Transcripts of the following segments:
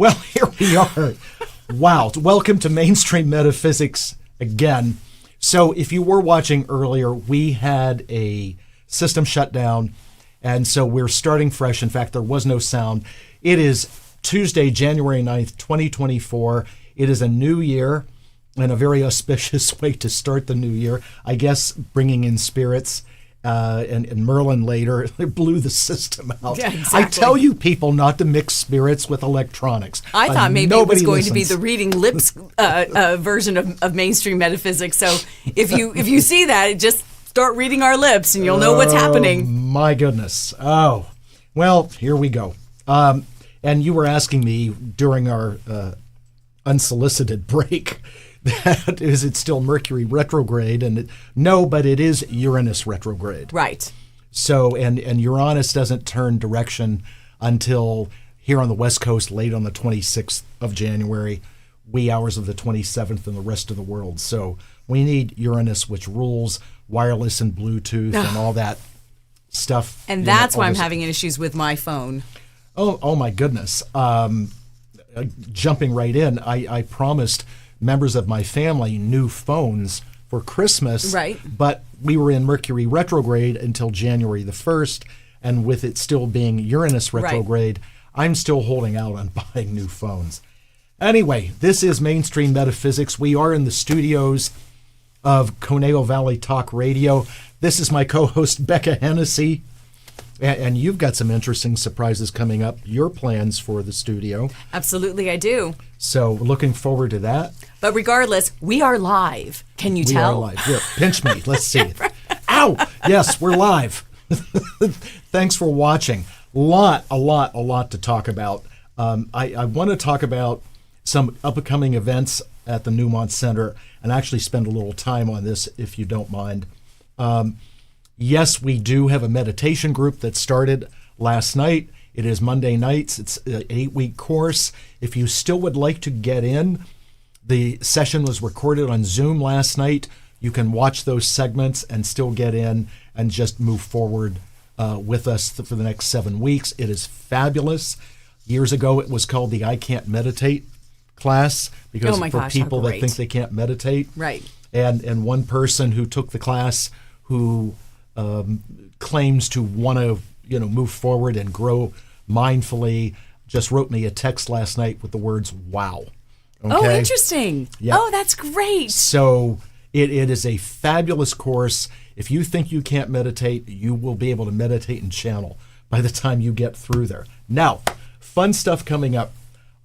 Well, here we are. Wow. Welcome to Mainstream Metaphysics again. So if you were watching earlier, we had a system shutdown, and so we're starting fresh. In fact, there was no sound. It is Tuesday, January 9th, 2024. It is a new year and a very auspicious way to start the new year. I guess bringing in spirits and Merlin later blew the system out. Yeah, exactly. I tell you people not to mix spirits with electronics. I thought maybe it was going listens. to be the reading lips version of mainstream metaphysics. So if you see that, just start reading our lips and you'll know what's happening. My goodness. Oh, well, here we go. And you were asking me during our unsolicited break, that is it still Mercury retrograde? And no, but it is Uranus retrograde. Right. So, and Uranus doesn't turn direction until here on the West Coast, late on the 26th of January, wee hours of the 27th in the rest of the world. So we need Uranus, which rules wireless and Bluetooth and all that stuff. And that's why I'm having issues with my phone. Oh my goodness. Jumping right in, I promised members of my family new phones for Christmas. Right. But we were in Mercury retrograde until January the 1st. And with it still being Uranus retrograde, I'm still holding out on buying new phones. Anyway, this is Mainstream Metaphysics. We are in the studios of Conejo Valley Talk Radio. This is my co-host, Becca Hennesy. And you've got some interesting surprises coming up, your plans for the studio. Absolutely, I do. So looking forward to that. But regardless, we are live. Can you tell? We are live. Here, pinch me. Let's see. Ow! Yes, we're live. Thanks for watching. A lot to talk about. I want to talk about some upcoming events at the Newmont Center and actually spend a little time on this, if you don't mind. Yes, we do have a meditation group that started last night. It is Monday nights. It's an 8-week course. If you still would like to get in, the session was recorded on Zoom last night. You can watch those segments and still get in and just move forward with us for the next 7 weeks. It is fabulous. Years ago, it was called the I Can't Meditate class because for people that think they can't meditate. Right. And one person who took the class who claims to want to move forward and grow mindfully just wrote me a text last night with the words wow. Okay? Oh, interesting. Yep. Oh, that's great. So it is a fabulous course. If you think you can't meditate, you will be able to meditate and channel by the time you get through there. Now, fun stuff coming up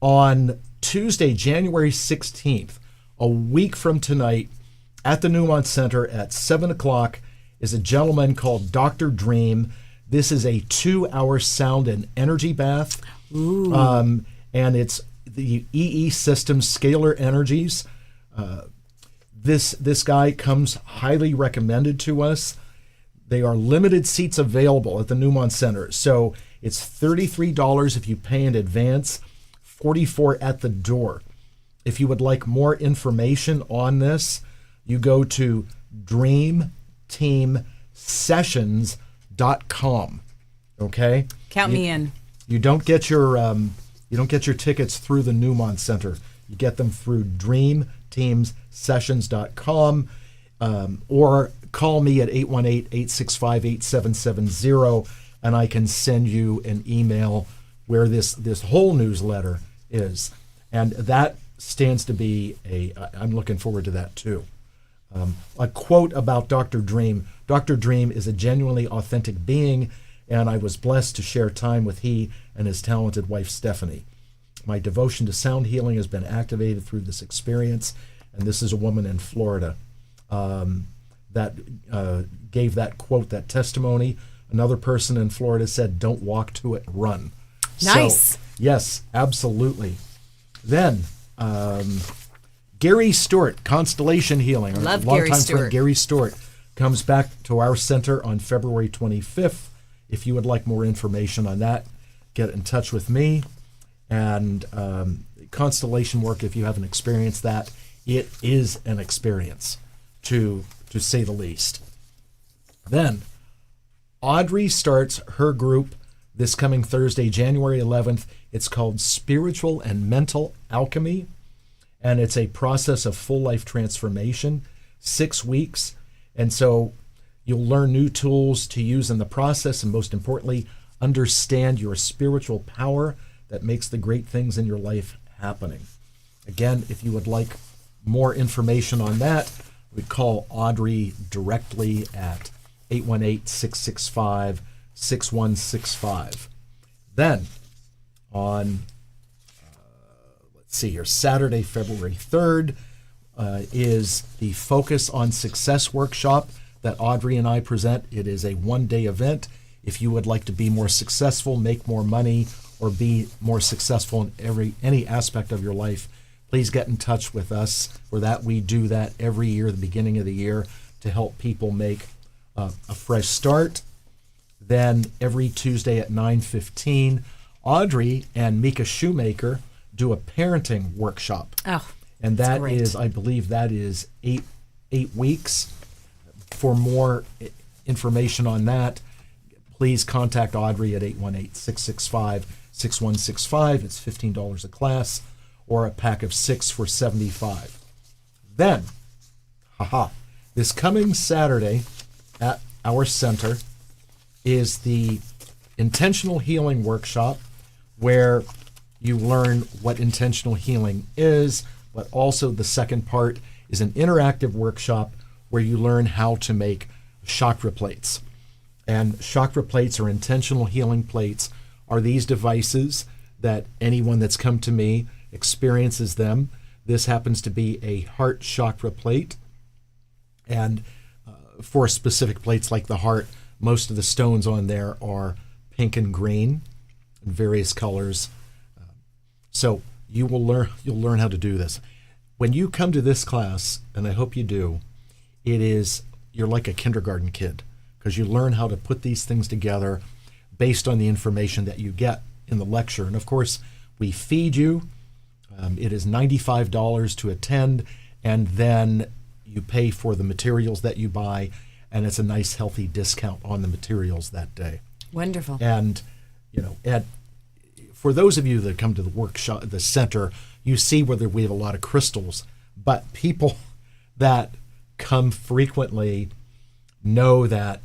on Tuesday, January 16th, a week from tonight, at the Newmont Center at 7 o'clock, is a gentleman called Dr. Dream. This is a 2-hour sound and energy bath. Ooh. And it's the EE system scalar energies. This guy comes highly recommended to us. There are limited seats available at the Newmont Center. So it's $33 if you pay in advance, $44 at the door. If you would like more information on this, you go to dreamteamsessions.com. Okay? Count me in. You don't get your tickets through the Newmont Center. You get them through dreamteamsessions.com or call me at 818-865-8770 and I can send you an email where this whole newsletter is. And that stands to be I'm looking forward to that too. A quote about Dr. Dream. Dr. Dream is a genuinely authentic being, and I was blessed to share time with he and his talented wife, Stephanie. My devotion to sound healing has been activated through this experience, and this is a woman in Florida that gave that quote, that testimony. Another person in Florida said, "Don't walk to it, run." Nice. So, yes, absolutely. Then, Gary Stewart, Constellation Healing. Love our Gary longtime Stewart. friend Gary Stewart comes back to our center on February 25th. If you would like more information on that, get in touch with me. And constellation work, if you haven't experienced that, it is an experience, to say the least. Then, Audrey starts her group this coming Thursday, January 11th. It's called Spiritual and Mental Alchemy, and it's a process of full life transformation, 6 weeks. And so you'll learn new tools to use in the process, and most importantly, understand your spiritual power that makes the great things in your life happening. Again, if you would like more information on that, we call Audrey directly at 818-665-6165. Then on, let's see here, Saturday, February 3rd, is the Focus on Success workshop that Audrey and I present. It is a one-day event. If you would like to be more successful, make more money, or be more successful in any aspect of your life, please get in touch with us. For that, we do that every year, the beginning of the year, to help people make a fresh start. Then every Tuesday at 9:15, Audrey and Mika Shoemaker do a parenting workshop. Oh, and that great. is, I believe that is eight weeks. For more information on that, please contact Audrey at 818-665-6165. It's $15 a class, or a pack of 6 for $75. Then, this coming Saturday at our center is the Intentional Healing Workshop, where you learn what intentional healing is, but also the second part is an interactive workshop where you learn how to make chakra plates. And chakra plates, or intentional healing plates, are these devices that anyone that's come to me experiences them. This happens to be a heart chakra plate. And for specific plates like the heart, most of the stones on there are pink and green in various colors. So you'll learn how to do this. When you come to this class, and I hope you do, you're like a kindergarten kid, because you learn how to put these things together based on the information that you get in the lecture. And of course, we feed you. It is $95 to attend, and then you pay for the materials that you buy, and it's a nice healthy discount on the materials that day. Wonderful. And for those of you that come to the workshop, the center, you see whether we have a lot of crystals, but people that come frequently know that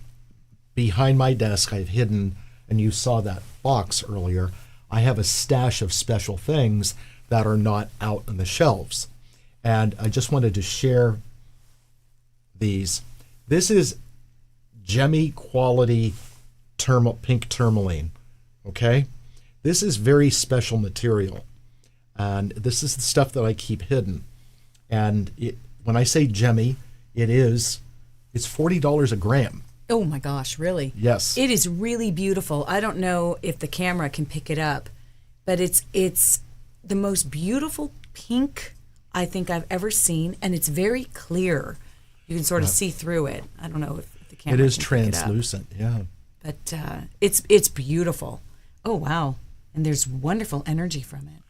behind my desk I've hidden, and you saw that box earlier, I have a stash of special things that are not out on the shelves. And I just wanted to share these. This is gemmy quality pink tourmaline, okay? This is very special material. And this is the stuff that I keep hidden. And when I say gemmy, it's $40 a gram. Oh my gosh, really? Yes. It is really beautiful. I don't know if the camera can pick it up, but it's the most beautiful pink I think I've ever seen, and it's very clear. You can sort of see through it. I don't know if the camera It is can translucent, pick it up. yeah. But it's beautiful. Oh, wow. And there's wonderful energy from it.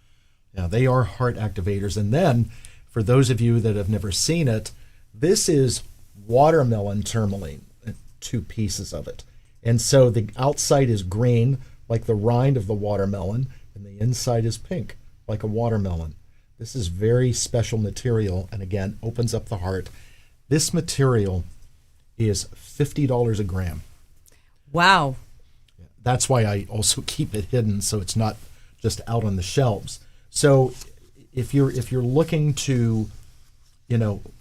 Yeah, they are heart activators. And then, for those of you that have never seen it, this is watermelon tourmaline, 2 pieces of it. And so the outside is green, like the rind of the watermelon, and the inside is pink, like a watermelon. This is very special material, and again, opens up the heart. This material is $50 a gram. Wow. That's why I also keep it hidden, so it's not just out on the shelves. So if you're looking to,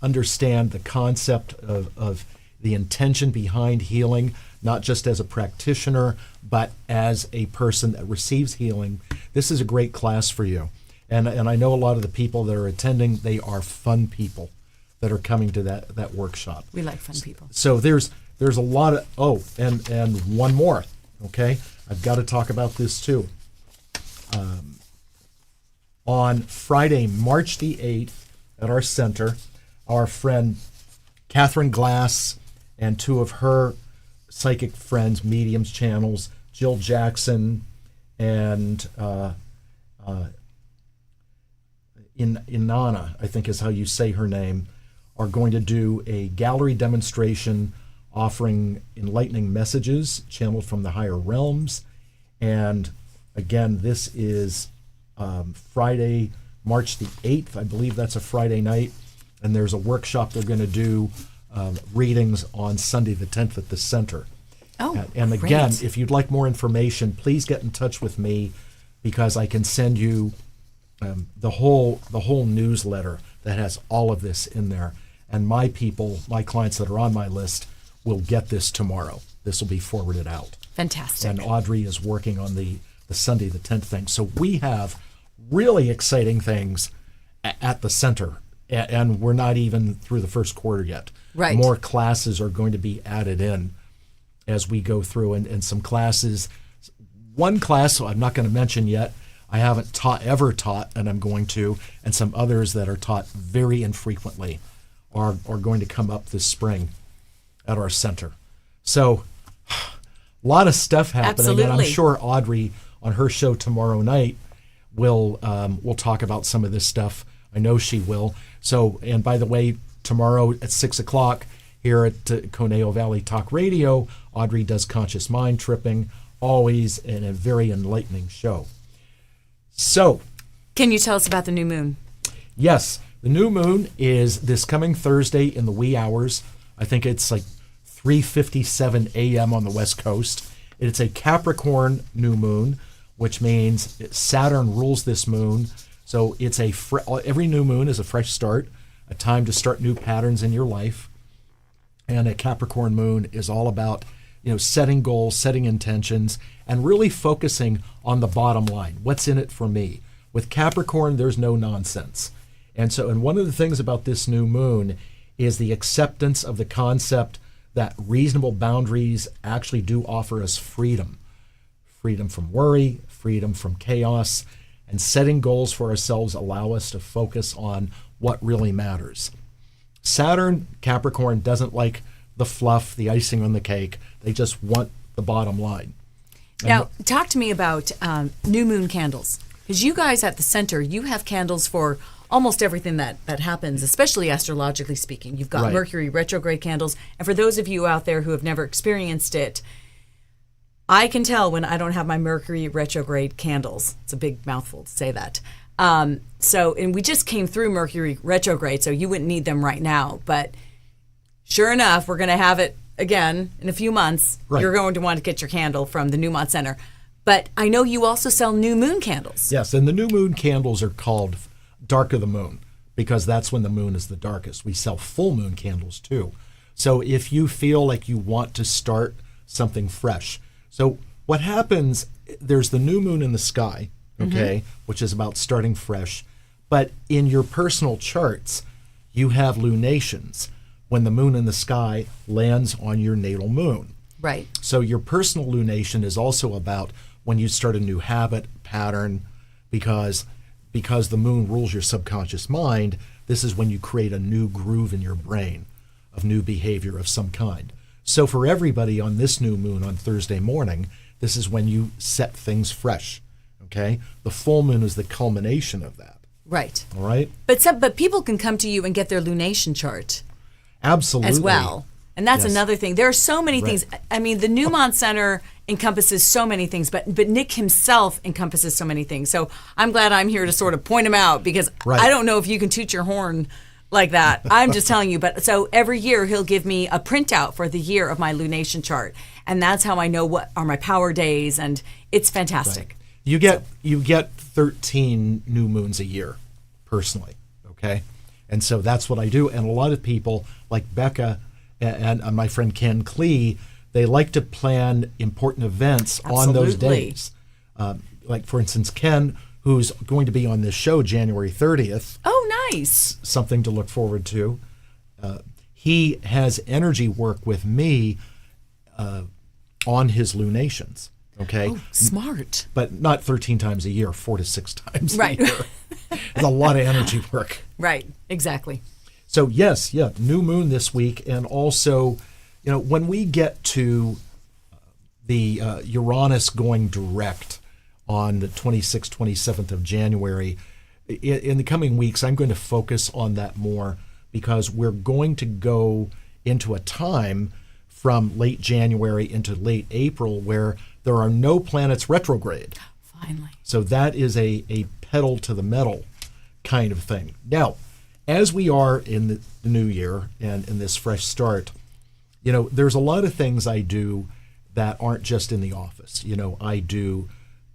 understand the concept of the intention behind healing, not just as a practitioner, but as a person that receives healing, this is a great class for you. And I know a lot of the people that are attending, they are fun people that are coming to that workshop. We like fun people. So there's a lot of, and one more, okay? I've got to talk about this too. On Friday, March the 8th, at our center, our friend Catherine Glass and 2 of her psychic friends, mediums channels, Jill Jackson and Inanna, I think is how you say her name, are going to do a gallery demonstration offering enlightening messages channeled from the higher realms. And again, this is Friday, March the 8th. I believe that's a Friday night. And there's a workshop they're going to do, readings on Sunday the 10th at the center. Oh, and again, great. if you'd like more information, please get in touch with me, because I can send you the whole newsletter that has all of this in there. And my clients that are on my list, will get this tomorrow. This will be forwarded out. Fantastic. And Audrey is working on the Sunday the 10th thing. So we have really exciting things at the center, and we're not even through the first quarter yet. Right. More classes are going to be added in as we go through, and some classes. One class I'm not going to mention yet, I haven't ever taught, and I'm going to, and some others that are taught very infrequently are going to come up this spring at our center. So a lot of stuff happening. Absolutely. And I'm sure Audrey on her show tomorrow night will talk about some of this stuff. I know she will. So, and by the way, tomorrow at 6:00 here at Conejo Valley Talk Radio, Audrey does Conscious Mind Tripping, always in a very enlightening show. So, can you tell us about the new moon? yes, the new moon is this coming Thursday in the wee hours. I think it's like 3:57 a.m. on the West Coast. It's a Capricorn new moon, which means Saturn rules this moon. So it's every new moon is a fresh start, a time to start new patterns in your life. And a Capricorn moon is all about, setting goals, setting intentions, and really focusing on the bottom line. What's in it for me? With Capricorn, there's no nonsense. And one of the things about this new moon is the acceptance of the concept that reasonable boundaries actually do offer us freedom. Freedom from worry, freedom from chaos, and setting goals for ourselves allow us to focus on what really matters. Saturn, Capricorn, doesn't like the fluff, the icing on the cake. They just want the bottom line. Now, talk to me about new moon candles. Because you guys at the center, you have candles for almost everything that happens, especially astrologically speaking. You've got Right. Mercury retrograde candles. And for those of you out there who have never experienced it, I can tell when I don't have my Mercury retrograde candles. It's a big mouthful to say that. And we just came through Mercury retrograde, so you wouldn't need them right now. But sure enough, we're going to have it again in a few months. Right. You're going to want to get your candle from the Newmont Center. But I know you also sell new moon candles. Yes, and the new moon candles are called Dark of the Moon because that's when the moon is the darkest. We sell full moon candles too. So if you feel like you want to start something fresh. So what happens, there's the new moon in the sky, okay, which is about starting fresh. But in your personal charts, you have lunations when the moon in the sky lands on your natal moon. Right. So your personal lunation is also about when you start a new habit, pattern, because the moon rules your subconscious mind. This is when you create a new groove in your brain of new behavior of some kind. So for everybody on this new moon on Thursday morning, this is when you set things fresh, okay? The full moon is the culmination of that, Right. all right? But people can come to you and get their lunation chart Absolutely. as well. And that's Yes. another thing. There are so many Right. things. I mean, the Newmont Center encompasses so many things, but Nick himself encompasses so many things. So I'm glad I'm here to sort of point him out because Right. I don't know if you can toot your horn like that. I'm just telling you. But so every year he'll give me a printout for the year of my lunation chart. And that's how I know what are my power days. And it's fantastic. You get 13 new moons a year, personally, okay? And so that's what I do. And a lot of people, like Becca and my friend Ken Klee, they like to plan important events on those Absolutely. days. Like, for instance, Ken, who's going to be on this show January 30th, Oh, nice. something to look forward to. He has energy work with me on his lunations, okay? Oh, smart. But not 13 times a year, 4 to 6 times Right. a year. It's a lot of energy work. Right. Exactly. So yes, new moon this week. And also, when we get to the Uranus going direct on the 26th, 27th of January, in the coming weeks, I'm going to focus on that more because we're going to go into a time from late January into late April where there are no planets retrograde. Finally. So that is a pedal to the metal kind of thing. Now, as we are in the new year and in this fresh start, there's a lot of things I do that aren't just in the office. I do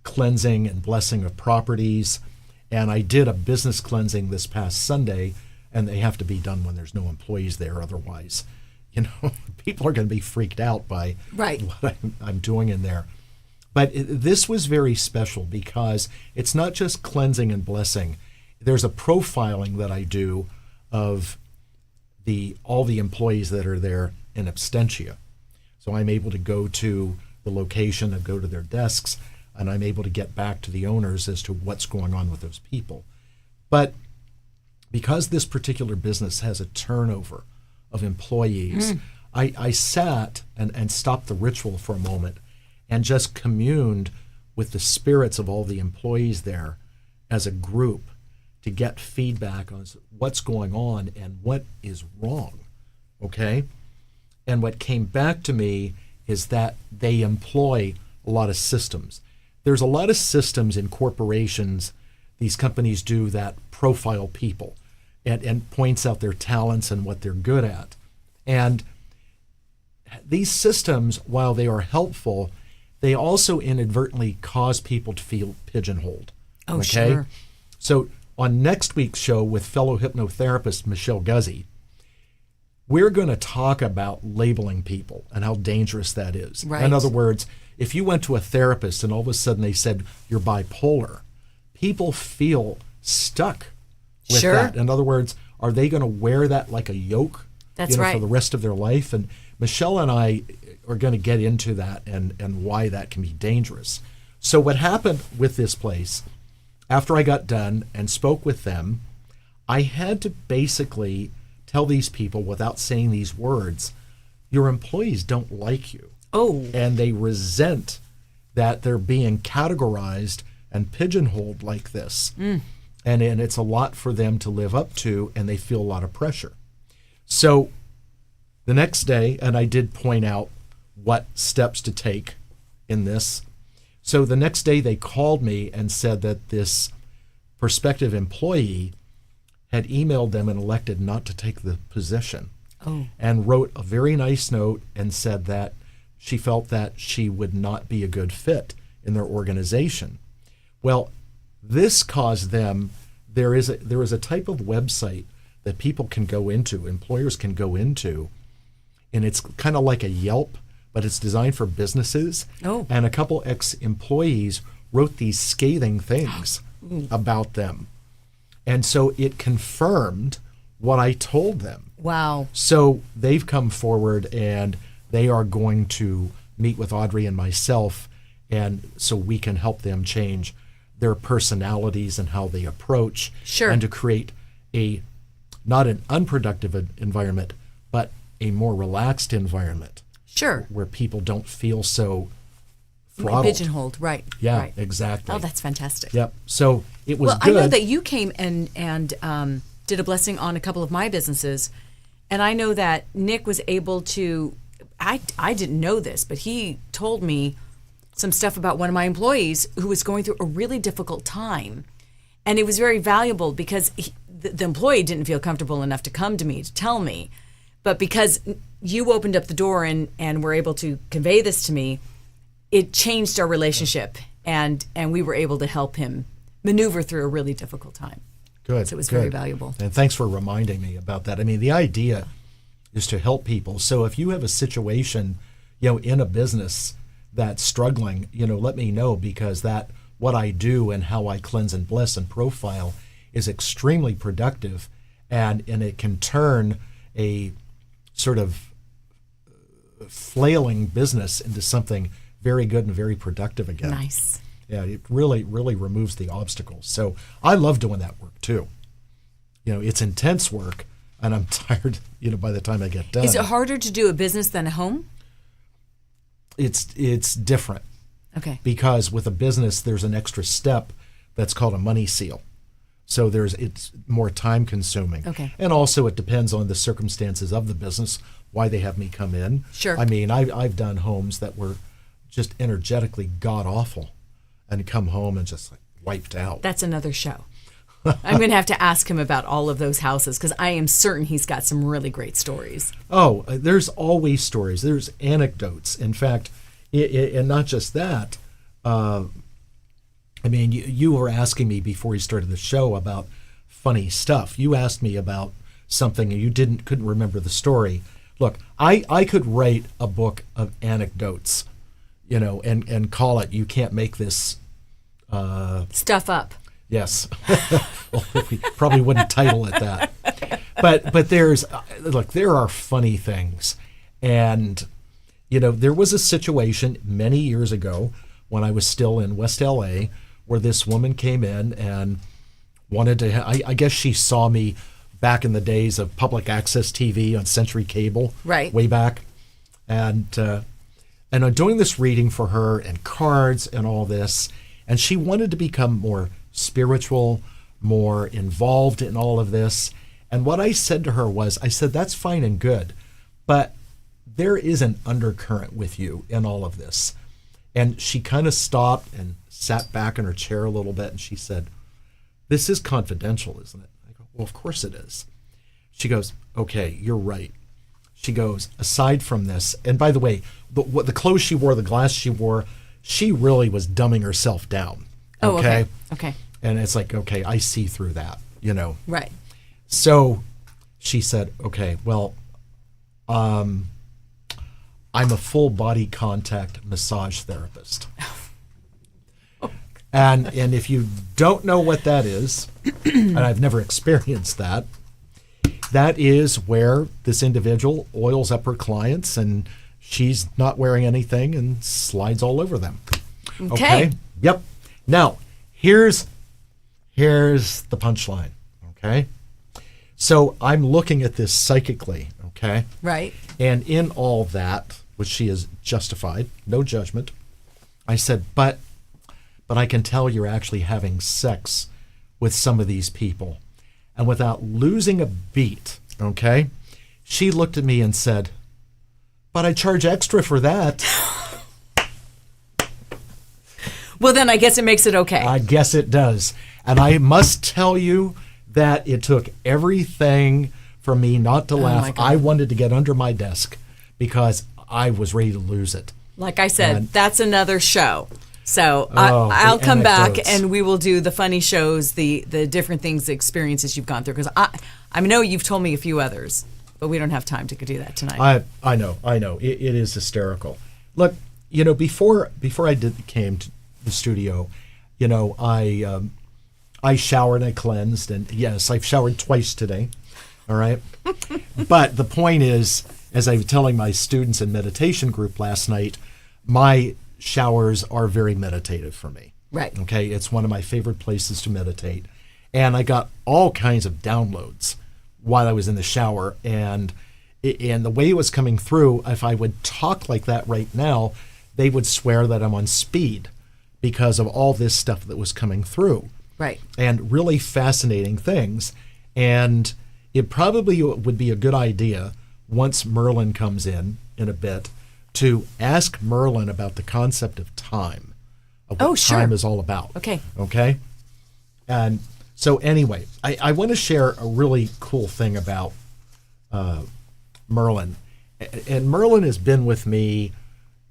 cleansing and blessing of properties, and I did a business cleansing this past Sunday, and they have to be done when there's no employees there. Otherwise, people are going to be freaked out by what I'm doing in there. But this was very special because it's not just cleansing and blessing. There's a profiling that I do of all the employees that are there in absentia. So I'm able to go to the location and go to their desks, and I'm able to get back to the owners as to what's going on with those people. But because this particular business has a turnover of employees, I sat and stopped the ritual for a moment and just communed with the spirits of all the employees there as a group to get feedback on what's going on and what is wrong, okay? And what came back to me is that they employ a lot of systems. There's a lot of systems in corporations these companies do that profile people and points out their talents and what they're good at. And these systems, while they are helpful, they also inadvertently cause people to feel pigeonholed. Oh, okay? Sure. So on next week's show with fellow hypnotherapist Michelle Guzzi, we're going to talk about labeling people and how dangerous that is. Right. In other words, if you went to a therapist and all of a sudden they said you're bipolar, people feel stuck with that. In other words, are they going to wear that like a yoke That's right. for the rest of their life? And Michelle and I are going to get into that and why that can be dangerous. So what happened with this place, after I got done and spoke with them, I had to basically tell these people without saying these words, your employees don't like you. Oh. And they resent that they're being categorized and pigeonholed like this. And it's a lot for them to live up to, and they feel a lot of pressure. So the next day, and I did point out what steps to take in this. So the next day they called me and said that this prospective employee had emailed them and elected not to take the position. And wrote a very nice note and said that she felt that she would not be a good fit in their organization. Well, this caused them, there is a type of website that people can go into, employers can go into, and it's kind of like a Yelp, but it's designed for businesses. And a couple ex-employees wrote these scathing things about them. And so it confirmed what I told them. Wow. So they've come forward and they are going to meet with Audrey and myself, and so we can help them change their personalities and how they approach. Sure. And to create not an unproductive environment, but a more relaxed environment. Sure. Where people don't feel so throttled. Pigeonholed, right. Yeah, right. exactly. Oh, that's fantastic. Yep. So it was good. I know that you came and did a blessing on a couple of my businesses, and I know that Nick was able to, I didn't know this, but he told me some stuff about one of my employees who was going through a really difficult time. And it was very valuable because the employee didn't feel comfortable enough to come to me to tell me. But because you opened up the door and were able to convey this to me, it changed our relationship. And we were able to help him maneuver through a really difficult time. Good. So it was good. very valuable. And thanks for reminding me about that. I mean, the idea is to help people. So if you have a situation, in a business that's struggling, let me know, because what I do and how I cleanse and bless and profile is extremely productive, and it can turn a sort of flailing business into something very good and very productive again. Nice. Yeah, it really, really removes the obstacles. So I love doing that work too. It's intense work, and I'm tired, by the time I get done. Is it harder to do a business than a home? It's different. Okay. Because with a business, there's an extra step that's called a money seal. So it's more time consuming. Okay. And also it depends on the circumstances of the business, why they have me come in. Sure. I mean, I've done homes that were just energetically god awful, and come home and just like wiped out. That's another show. I'm going to have to ask him about all of those houses because I am certain he's got some really great stories. Oh, there's always stories. There's anecdotes. In fact, and not just that. I mean, you were asking me before we started the show about funny stuff. You asked me about something and you couldn't remember the story. Look, I could write a book of anecdotes, and call it "You Can't Make This Stuff Up." Yes. Well, we probably wouldn't title it that. But there are funny things. And, there was a situation many years ago when I was still in West LA where this woman came in and wanted to, I guess she saw me back in the days of public access TV on Century Cable. Right. Way back. And I'm doing this reading for her and cards and all this. And she wanted to become more spiritual, more involved in all of this. And what I said to her was, I said, that's fine and good, but there is an undercurrent with you in all of this. And she kind of stopped and sat back in her chair a little bit, and she said, this is confidential, isn't it? I go, well, of course it is. She goes, okay, you're right. She goes, aside from this, and by the way, the clothes she wore, the glass she wore, she really was dumbing herself down. Oh, okay. Okay. And it's like, okay, I see through that, Right. So she said, okay, well, I'm a full body contact massage therapist. And if you don't know what that is, and I've never experienced that, that is where this individual oils up her clients and she's not wearing anything and slides all over them. Okay. Yep. Now, here's the punchline, okay? So I'm looking at this psychically, okay? Right. And in all that, which she is justified, no judgment, I said, but I can tell you're actually having sex with some of these people. And without losing a beat, okay, she looked at me and said, but I charge extra for that. Well, then I guess it makes it okay. I guess it does. And I must tell you that it took everything for me not to laugh. I wanted to get under my desk because I was ready to lose it. Like I said, that's another show. So I'll come back and we will do the funny shows, the different things, the experiences you've gone through. Because I know you've told me a few others, but we don't have time to do that tonight. I know. It is hysterical. Look, before I came to the studio, I showered, I cleansed, and yes, I've showered twice today. All right. But the point is, as I was telling my students in meditation group last night, my showers are very meditative for me. Right. Okay. It's one of my favorite places to meditate. And I got all kinds of downloads while I was in the shower. And the way it was coming through, if I would talk like that right now, they would swear that I'm on speed because of all this stuff that was coming through. Right. And really fascinating things. And it probably would be a good idea once Merlin comes in a bit to ask Merlin about the concept of time, of what time is all about. Okay. Okay? And so anyway, I want to share a really cool thing about Merlin. And Merlin has been with me,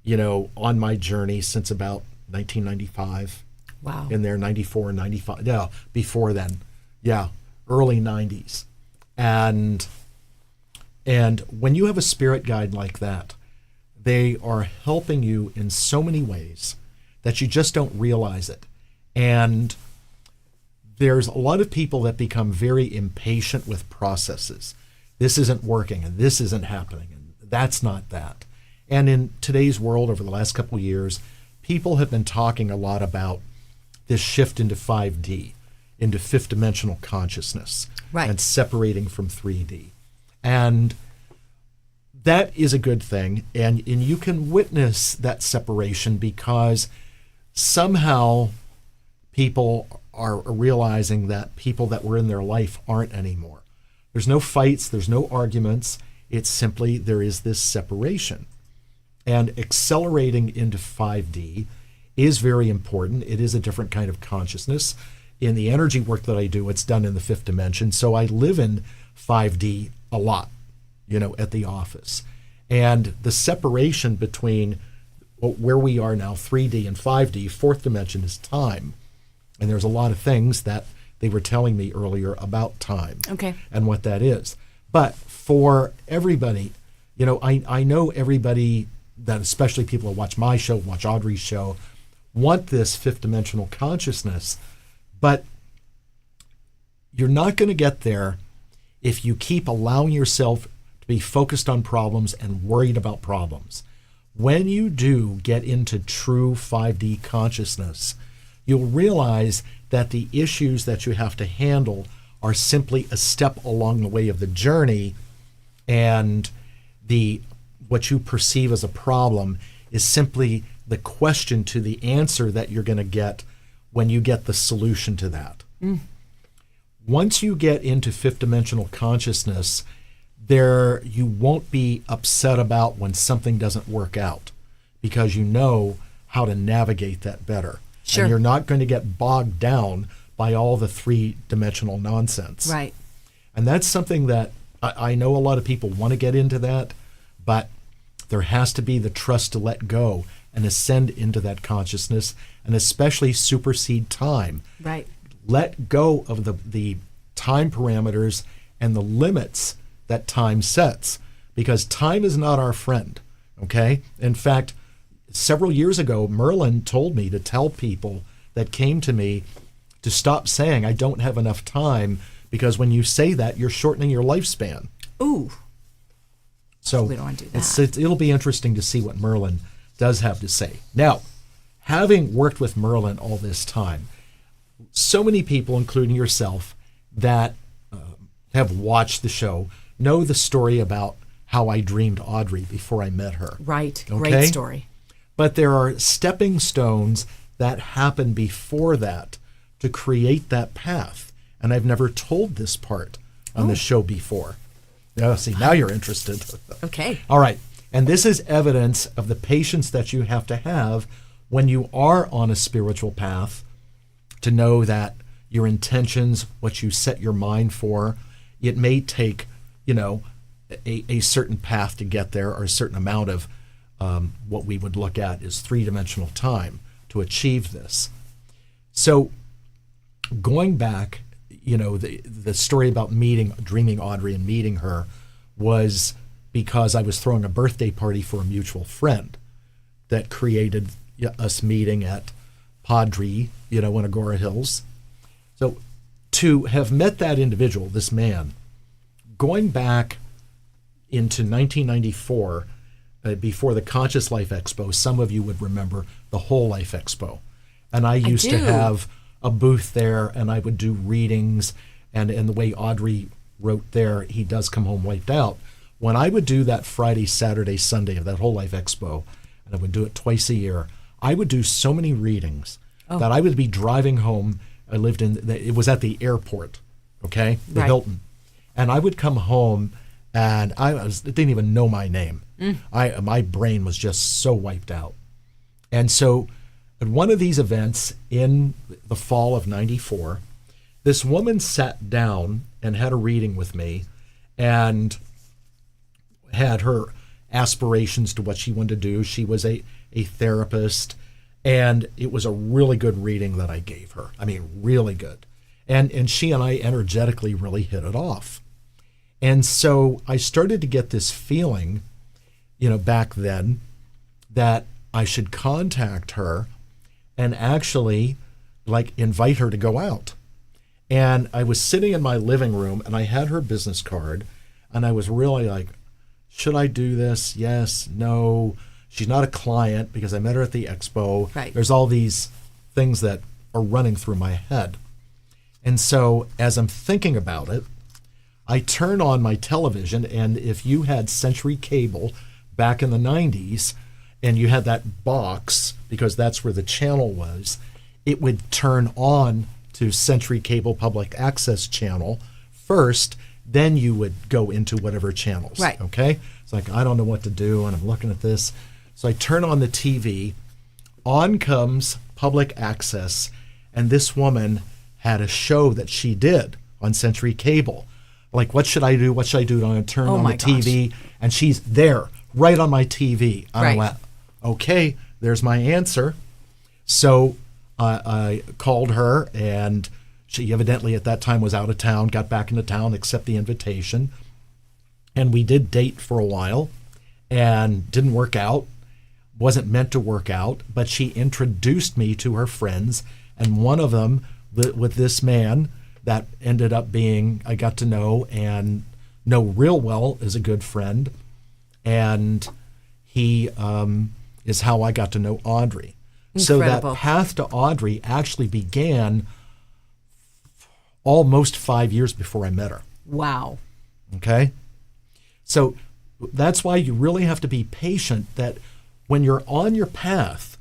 on my journey since about 1995. Wow. In there, 94 and 95. Yeah, before then. Yeah, early 90s. And when you have a spirit guide like that, they are helping you in so many ways that you just don't realize it. And there's a lot of people that become very impatient with processes. This isn't working, and this isn't happening, and that's not that. And in today's world, over the last couple of years, people have been talking a lot about this shift into 5D, into fifth dimensional consciousness, right, and separating from 3D. And that is a good thing. And you can witness that separation because somehow people are realizing that people that were in their life aren't anymore. There's no fights, there's no arguments. It's simply there is this separation. And accelerating into 5D is very important. It is a different kind of consciousness. In the energy work that I do, it's done in the fifth dimension. So I live in 5D a lot, at the office. And the separation between where we are now, 3D and 5D, fourth dimension is time. And there's a lot of things that they were telling me earlier about time and what that is. But for everybody, I know everybody, that especially people who watch my show, watch Audrey's show, want this fifth dimensional consciousness. But you're not going to get there if you keep allowing yourself to be focused on problems and worried about problems. When you do get into true 5D consciousness, you'll realize that the issues that you have to handle are simply a step along the way of the journey, and what you perceive as a problem is simply the question to the answer that you're going to get when you get the solution to that. Once you get into fifth dimensional consciousness, you won't be upset about when something doesn't work out, because you know how to navigate that better. Sure. And you're not going to get bogged down by all the three-dimensional nonsense. Right. And that's something that I know a lot of people want to get into that, but there has to be the trust to let go and ascend into that consciousness, and especially supersede time. Right. Let go of the time parameters and the limits that time sets, because time is not our friend, okay? In fact, several years ago, Merlin told me to tell people that came to me to stop saying, I don't have enough time, because when you say that, you're shortening your lifespan. Ooh. So we don't want to do that. It'll be interesting to see what Merlin does have to say. Now, having worked with Merlin all this time, so many people, including yourself, that have watched the show know the story about how I dreamed Audrey before I met her. Right. Okay? Great story. But there are stepping stones that happen before that to create that path. And I've never told this part on the show before. Now, see, now you're interested. Okay. All right. And this is evidence of the patience that you have to have when you are on a spiritual path, to know that your intentions, what you set your mind for, it may take, a certain path to get there, or a certain amount of what we would look at is three-dimensional time to achieve this. So going back, the story about dreaming Audrey and meeting her was because I was throwing a birthday party for a mutual friend that created us meeting at Padre, in Agora Hills. So to have met that individual, this man, going back into 1994, before the Conscious Life Expo, some of you would remember the Whole Life Expo. And I used to have a booth there, and I would do readings, and the way Audrey wrote there, he does come home wiped out. When I would do that Friday, Saturday, Sunday of that Whole Life Expo, and I would do it twice a year, I would do so many readings that I would be driving home. I lived it was at the airport, okay, the Hilton. And I would come home, and I didn't even know my name. My brain was just so wiped out. And so at one of these events in the fall of '94, this woman sat down and had a reading with me, and had her aspirations to what she wanted to do. She was a therapist, and it was a really good reading that I gave her. I mean, really good. And she and I energetically really hit it off. And so I started to get this feeling, back then, that I should contact her and actually invite her to go out. And I was sitting in my living room, and I had her business card, and I was really like, should I do this? Yes, no. She's not a client because I met her at the expo. Right. There's all these things that are running through my head. And so as I'm thinking about it, I turn on my television, and if you had Century Cable back in the 90s, and you had that box, because that's where the channel was, it would turn on to Century Cable Public Access channel first, then you would go into whatever channels. Right. Okay? It's like, I don't know what to do, and I'm looking at this. So I turn on the TV, on comes public access, and this woman had a show that she did on Century Cable. Like, what should I do? What should I do? And I turn on the TV, and she's there, right on my TV. I went, okay, there's my answer. So I called her, and she evidently at that time was out of town, got back into town, accept the invitation. And we did date for a while, and didn't work out. Wasn't meant to work out, but she introduced me to her friends, and one of them with this man that ended up being, I got to know and know real well, is a good friend, and he is how I got to know Audrey. Incredible. So that path to Audrey actually began almost 5 years before I met her. Wow. Okay? So that's why you really have to be patient, that when you're on your path,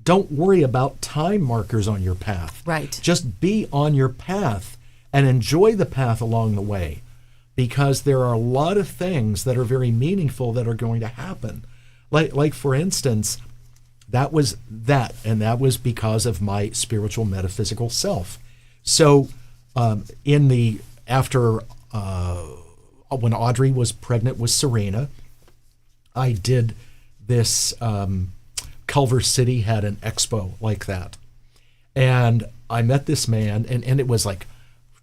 don't worry about time markers on your path. Right. Just be on your path and enjoy the path along the way, because there are a lot of things that are very meaningful that are going to happen. Like for instance, that was that, and that was because of my spiritual metaphysical self. So after when Audrey was pregnant with Serena, I did this, Culver City had an expo like that. And I met this man, and it was like,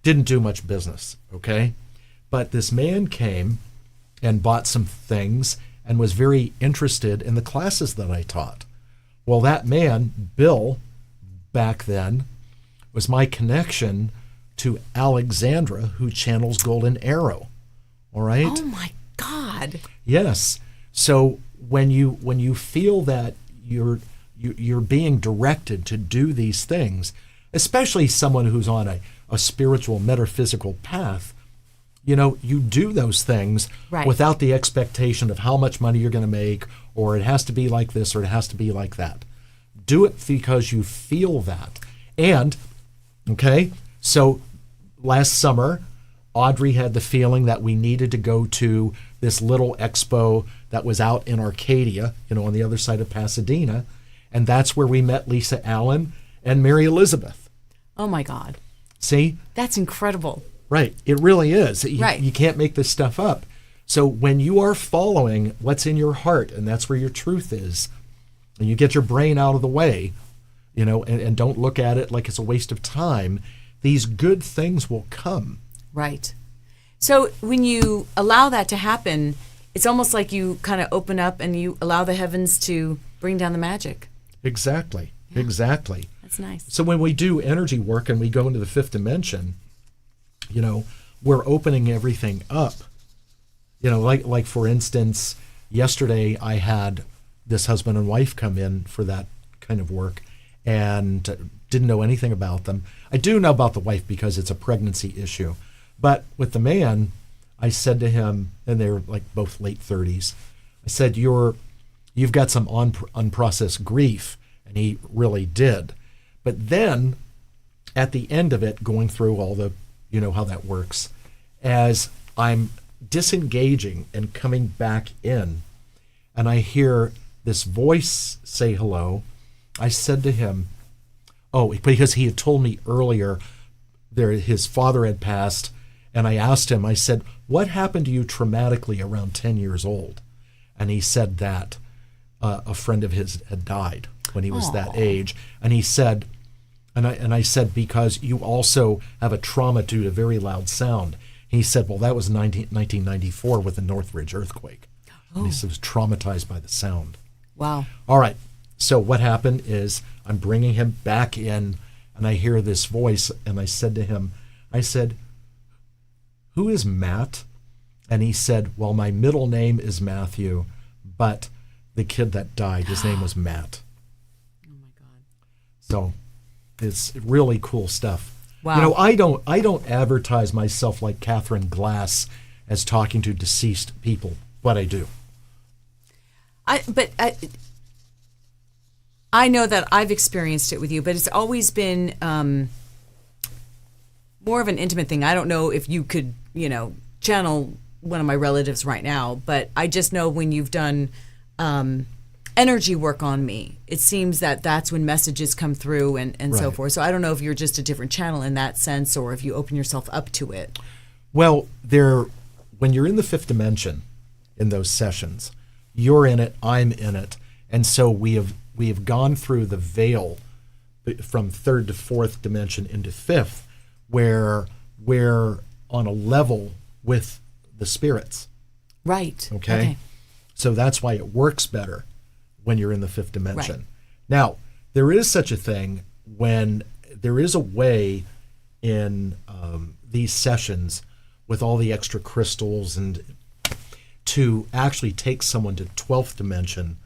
didn't do much business, okay? But this man came and bought some things and was very interested in the classes that I taught. Well, that man, Bill, back then, was my connection to Alexandra, who channels Golden Arrow. All right? Oh my God. Yes. So when you feel that you're being directed to do these things, especially someone who's on a spiritual metaphysical path, you do those things without the expectation of how much money you're going to make, or it has to be like this, or it has to be like that. Do it because you feel that. And, okay, so last summer, Audrey had the feeling that we needed to go to this little expo that was out in Arcadia, on the other side of Pasadena. And that's where we met Lisa Allen and Mary Elizabeth. Oh, my God. See? That's incredible. Right. It really is. Right. You can't make this stuff up. So when you are following what's in your heart, and that's where your truth is, and you get your brain out of the way, and don't look at it like it's a waste of time, these good things will come. Right. So when you allow that to happen, it's almost like you kind of open up and you allow the heavens to bring down the magic. Exactly. Yeah. Exactly. That's nice. So when we do energy work and we go into the fifth dimension, we're opening everything up. Like for instance, yesterday I had this husband and wife come in for that kind of work, and didn't know anything about them. I do know about the wife because it's a pregnancy issue. But with the man, I said to him, and they were like both late 30s, I said, you've got some unprocessed grief. And he really did. But then at the end of it, going through all the, how that works, as I'm disengaging and coming back in, and I hear this voice say hello, I said to him, because he had told me earlier his father had passed, and I asked him, I said, what happened to you traumatically around 10 years old? And he said that a friend of his had died when he was that age. And he said, and I said, because you also have a trauma due to very loud sound. He said, well, that was 1994 with the Northridge earthquake. And he said, was traumatized by the sound. Wow. All right. So what happened is I'm bringing him back in, and I hear this voice, and I said to him, I said, who is Matt? And he said, well, my middle name is Matthew, but the kid that died, his name was Matt. Oh my God. So it's really cool stuff. Wow. I don't advertise myself like Catherine Glass as talking to deceased people, but I do. I know that I've experienced it with you, but it's always been more of an intimate thing. I don't know if you could, channel one of my relatives right now, but I just know when you've done energy work on me. It seems that that's when messages come through and so Right. forth. So I don't know if you're just a different channel in that sense or if you open yourself up to it. Well, when you're in the fifth dimension in those sessions, you're in it, I'm in it. And so we have gone through the veil from third to fourth dimension into fifth, where we're on a level with the spirits. Right. Okay. So that's why it works better when you're in the fifth dimension. Right. Now, there is such a thing when there is a way in these sessions with all the extra crystals and to actually take someone to 12th dimension,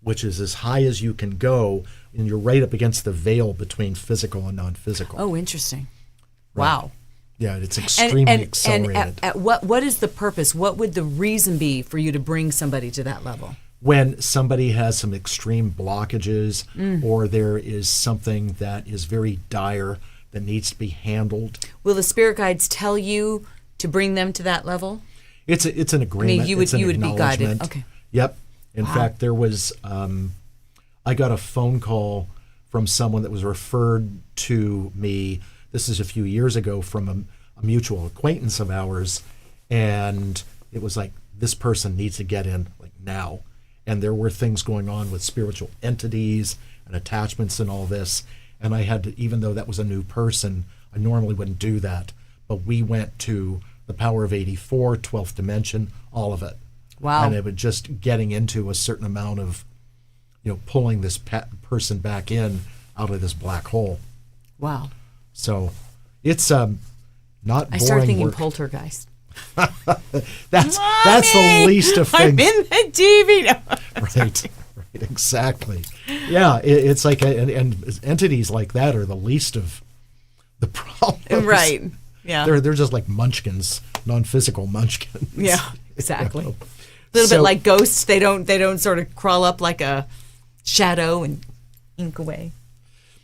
which is as high as you can go, and you're right up against the veil between physical and non-physical. Oh, interesting. Right. Wow. Yeah, it's extremely accelerated. And what is the purpose? What would the reason be for you to bring somebody to that level? When somebody has some extreme blockages or there is something that is very dire that needs to be handled. Will the spirit guides tell you to bring them to that level? It's an agreement. you it's an would be guided. acknowledgement. Okay. Yep. In Wow. fact, there was I got a phone call from someone that was referred to me. This is a few years ago from a mutual acquaintance of ours, and it was like, this person needs to get in like now. And there were things going on with spiritual entities and attachments and all this. And I had to, even though that was a new person, I normally wouldn't do that. But we went to the power of 84, 12th dimension, all of it. Wow. And it was just getting into a certain amount of, pulling this person back in out of this black hole. Wow. So it's not boring I started thinking work. poltergeist. That's the least of I'm things. in the TV now. Right, exactly. Yeah, it's like, and entities like that are the least of the problems. Right. Yeah. They're just like munchkins, non-physical munchkins. Yeah, exactly. You know? A little So- bit like ghosts. They don't sort of crawl up like a shadow and ink away.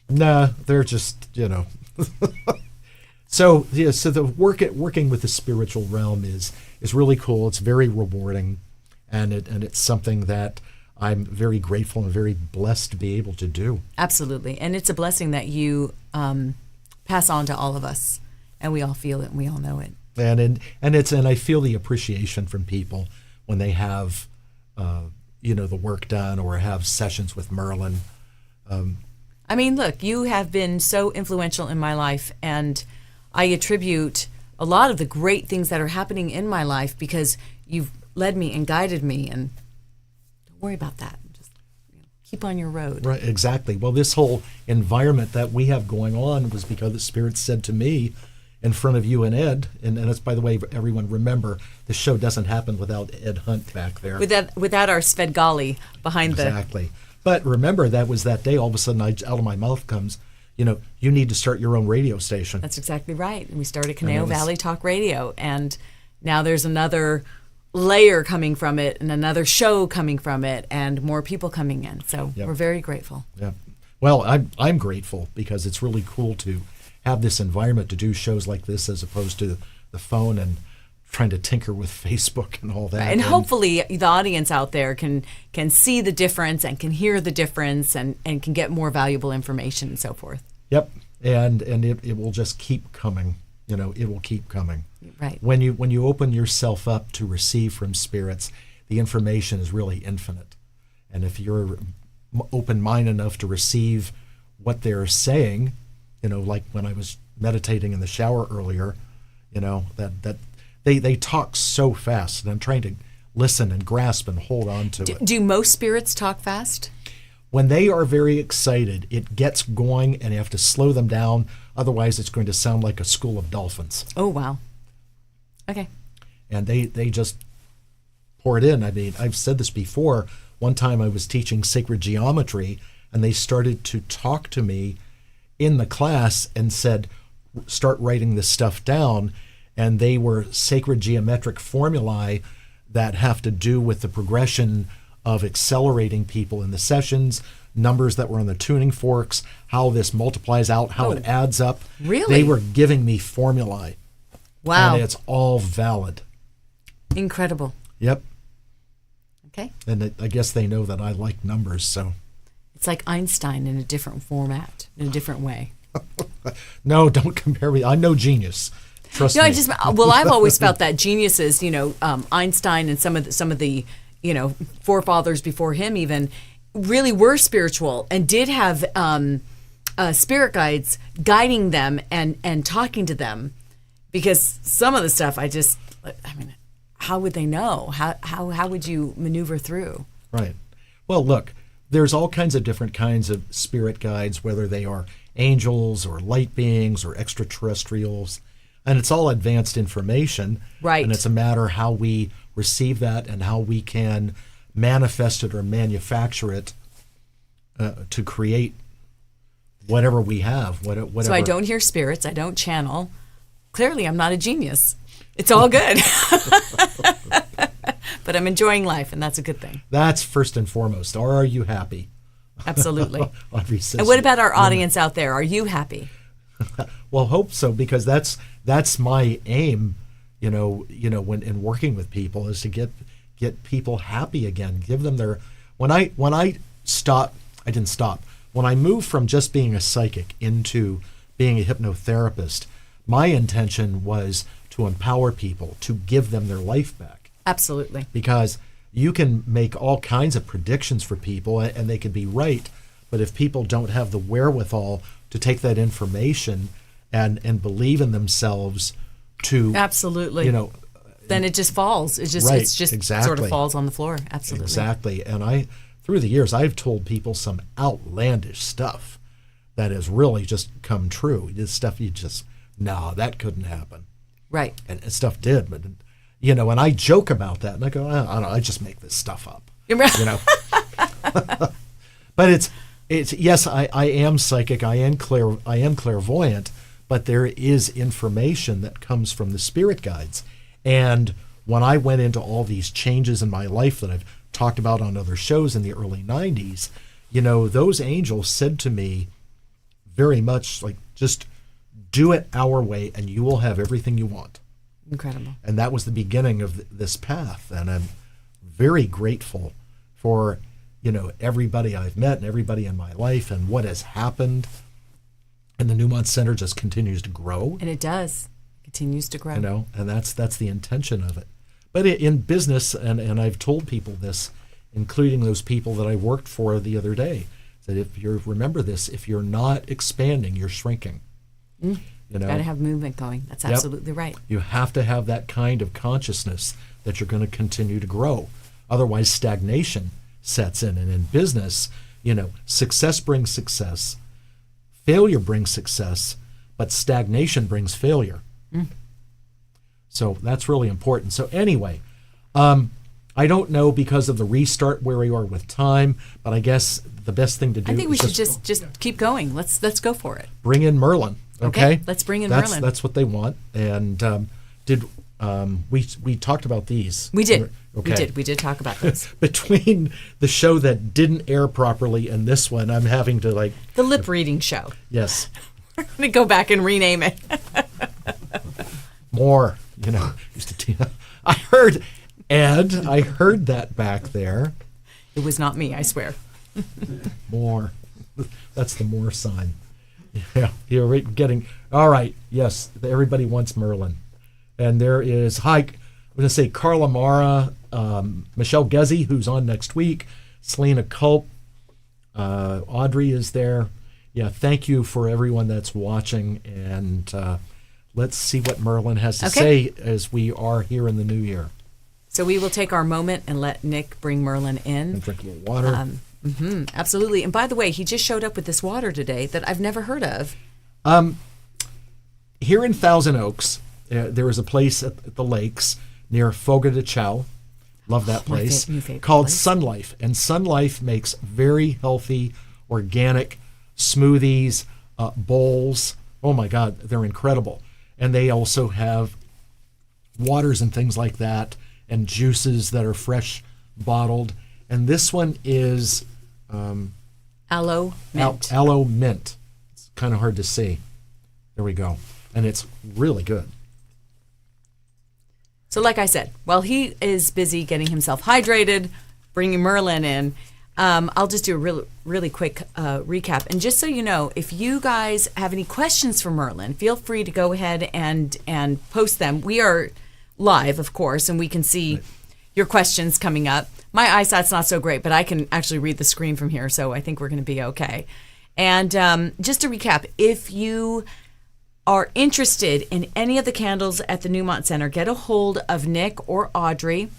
Nah, they're just, So the working with the spiritual realm is really cool. It's very rewarding, and it's something that I'm very grateful and very blessed to be able to do. Absolutely, and it's a blessing that you pass on to all of us, and we all feel it and we all know it. And I feel the appreciation from people when they have the work done or have sessions with Merlin. I mean, look, you have been so influential in my life, and I attribute a lot of the great things that are happening in my life because you've led me and guided me, and don't worry about that. Just keep on your road. Right, exactly. Well, this whole environment that we have going on was because the Spirit said to me in front of you and Ed, and it's, by the way, everyone remember, the show doesn't happen without Ed Hunt back there. Without our Svedgali behind Exactly. But remember, that was that day, all of a sudden, out of my mouth comes, you need to start your own radio station. That's exactly right. And we started And Caneo it was- Valley Talk Radio, and now there's another layer coming from it and another show coming from it and more people coming in. So Yep. we're very grateful. Yeah. Well, I'm grateful because it's really cool to have this environment to do shows like this as opposed to the phone and trying to tinker with Facebook and all that. And hopefully the audience out there can see the difference and can hear the difference and can get more valuable information and so forth. Yep. And it will just keep coming. It will keep coming. Right. When you open yourself up to receive from spirits, the information is really infinite. And if you're open-minded enough to receive what they're saying, like when I was meditating in the shower earlier, that they talk so fast, and I'm trying to listen and grasp and hold on to it. Do most spirits talk fast? When they are very excited, it gets going, and you have to slow them down. Otherwise, it's going to sound like a school of dolphins. Oh, wow. Okay. And they just pour it in. I mean, I've said this before. One time I was teaching sacred geometry, and they started to talk to me in the class and said, start writing this stuff down. And they were sacred geometric formulae that have to do with the progression of accelerating people in the sessions, numbers that were on the tuning forks, how this multiplies out, how it adds up. Really? They were giving me formulae. Wow. And it's all valid. Incredible. Yep. Okay. And I guess they know that I like numbers, so. It's like Einstein in a different format, in a different way. No, don't compare me. I'm no genius. Trust me. I've always felt that geniuses, Einstein and some of the, forefathers before him even really were spiritual and did have spirit guides guiding them and talking to them, because some of the stuff how would they know? How would you maneuver through? Right. Well, look, there's all kinds of different kinds of spirit guides, whether they are angels or light beings or extraterrestrials, and it's all advanced information. Right. And it's a matter how we receive that and how we can manifest it or manufacture it to create whatever we have. Whatever. So I don't hear spirits. I don't channel. Clearly, I'm not a genius. It's all good. But I'm enjoying life, and that's a good thing. That's first and foremost. Or are you happy? Absolutely. Audrey says, and what about our audience out there? Are you happy? Well, hope so, because that's my aim, when in working with people, is to get people happy again. Give them their when I didn't stop. When I moved from just being a psychic into being a hypnotherapist, my intention was to empower people, to give them their life back. Absolutely. Because you can make all kinds of predictions for people, and they could be right, but if people don't have the wherewithal to take that information and believe in themselves to absolutely, then it just falls. It's just exactly. Sort of falls on the floor. Absolutely. Exactly. And through the years, I've told people some outlandish stuff that has really just come true. This stuff that couldn't happen. Right. And stuff did, but and I joke about that, and I go, I don't know, I just make this stuff up. But it's yes, I am psychic, I am clairvoyant, but there is information that comes from the spirit guides. And when I went into all these changes in my life that I've talked about on other shows in the early 90s, those angels said to me very much like, just do it our way and you will have everything you want. Incredible. And that was the beginning of this path. And I'm very grateful for, everybody I've met and everybody in my life and what has happened. And the Newmont Center just continues to grow. And it does. It continues to grow. And that's the intention of it. But in business, and I've told people this, including those people that I worked for the other day, that if you're not expanding, you're shrinking. Got to have movement going. That's absolutely right. You have to have that kind of consciousness that you're going to continue to grow. Otherwise, stagnation sets in. And in business, success brings success. Failure brings success, but stagnation brings failure. So that's really important. So anyway, I don't know because of the restart where we are with time, but I guess the best thing to do I think we should just keep going. Let's go for it. Bring in Merlin. Okay, let's bring in Merlin. That's what they want. And we talked about these? We did. Okay. We did talk about those. Between the show that didn't air properly and this one, I'm having to the lip reading show. Yes. We're gonna go back and rename it. More, I heard Ed. I heard that back there. It was not me, I swear. More. That's the more sign. Yeah, you're getting all right. Yes, everybody wants Merlin, and there is I'm going to say Carla Mara, Michelle Gezzi, who's on next week, Selena Culp, Audrey is there. Yeah, thank you for everyone that's watching, and let's see what Merlin has to say as we are here in the new year. So we will take our moment and let Nick bring Merlin in. And drink a little water. Absolutely. And by the way, he just showed up with this water today that I've never heard of. Here in Thousand Oaks, there is a place at the lakes near Fogo de Chao. Love that place. Called Sun Life. And Sun Life makes very healthy, organic smoothies, bowls. Oh my God, they're incredible. And they also have waters and things like that, and juices that are fresh bottled. And this one is aloe mint. Aloe mint. It's kind of hard to see. There we go. And it's really good. So like I said, while he is busy getting himself hydrated, bringing Merlin in. I'll just do a really quick recap. And just so you know, if you guys have any questions for Merlin, feel free to go ahead and post them. We are live, of course, and we can see your questions coming up. My eyesight's not so great, but I can actually read the screen from here, so I think we're going to be okay. And just to recap, if you are interested in any of the candles at the Newmont Center, get a hold of Nick or Audrey.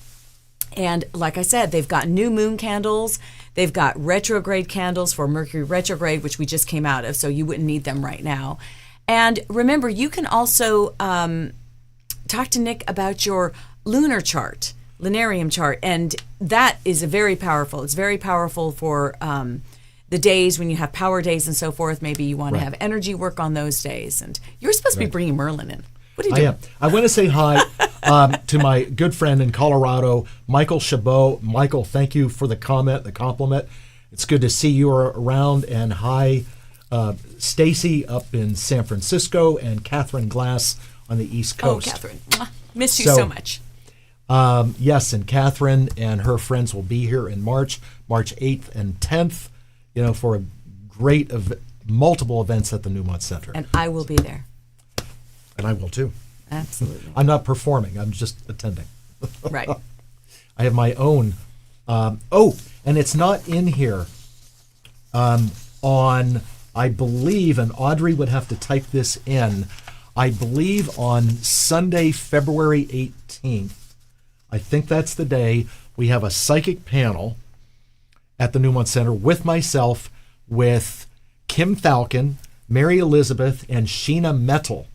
And like I said, they've got new moon candles. They've got retrograde candles for Mercury retrograde, which we just came out of, so you wouldn't need them right now. And remember, you can also talk to Nick about your lunar chart, lunarium chart, and that is very powerful. It's very powerful for the days when you have power days and so forth. Maybe you want to have energy work on those days. And you're supposed to be bringing Merlin in. What are you doing? I want to say hi to my good friend in Colorado, Michael Chabot. Michael, thank you for the compliment. It's good to see you around. And hi, Stacy up in San Francisco and Catherine Glass on the East Coast. Oh, Catherine. Miss you so much. Yes, and Catherine and her friends will be here in March 8th and 10th, for a great multiple events at the Newmont Center. And I will be there. And I will too. Absolutely. I'm not performing. I'm just attending. Right. I have my own. And it's not in here on, I believe, and Audrey would have to type this in, I believe on Sunday, February 18th, I think that's the day, we have a psychic panel at the Newmont Center with myself, with Kim Falcon, Mary Elizabeth, and Sheena Metal.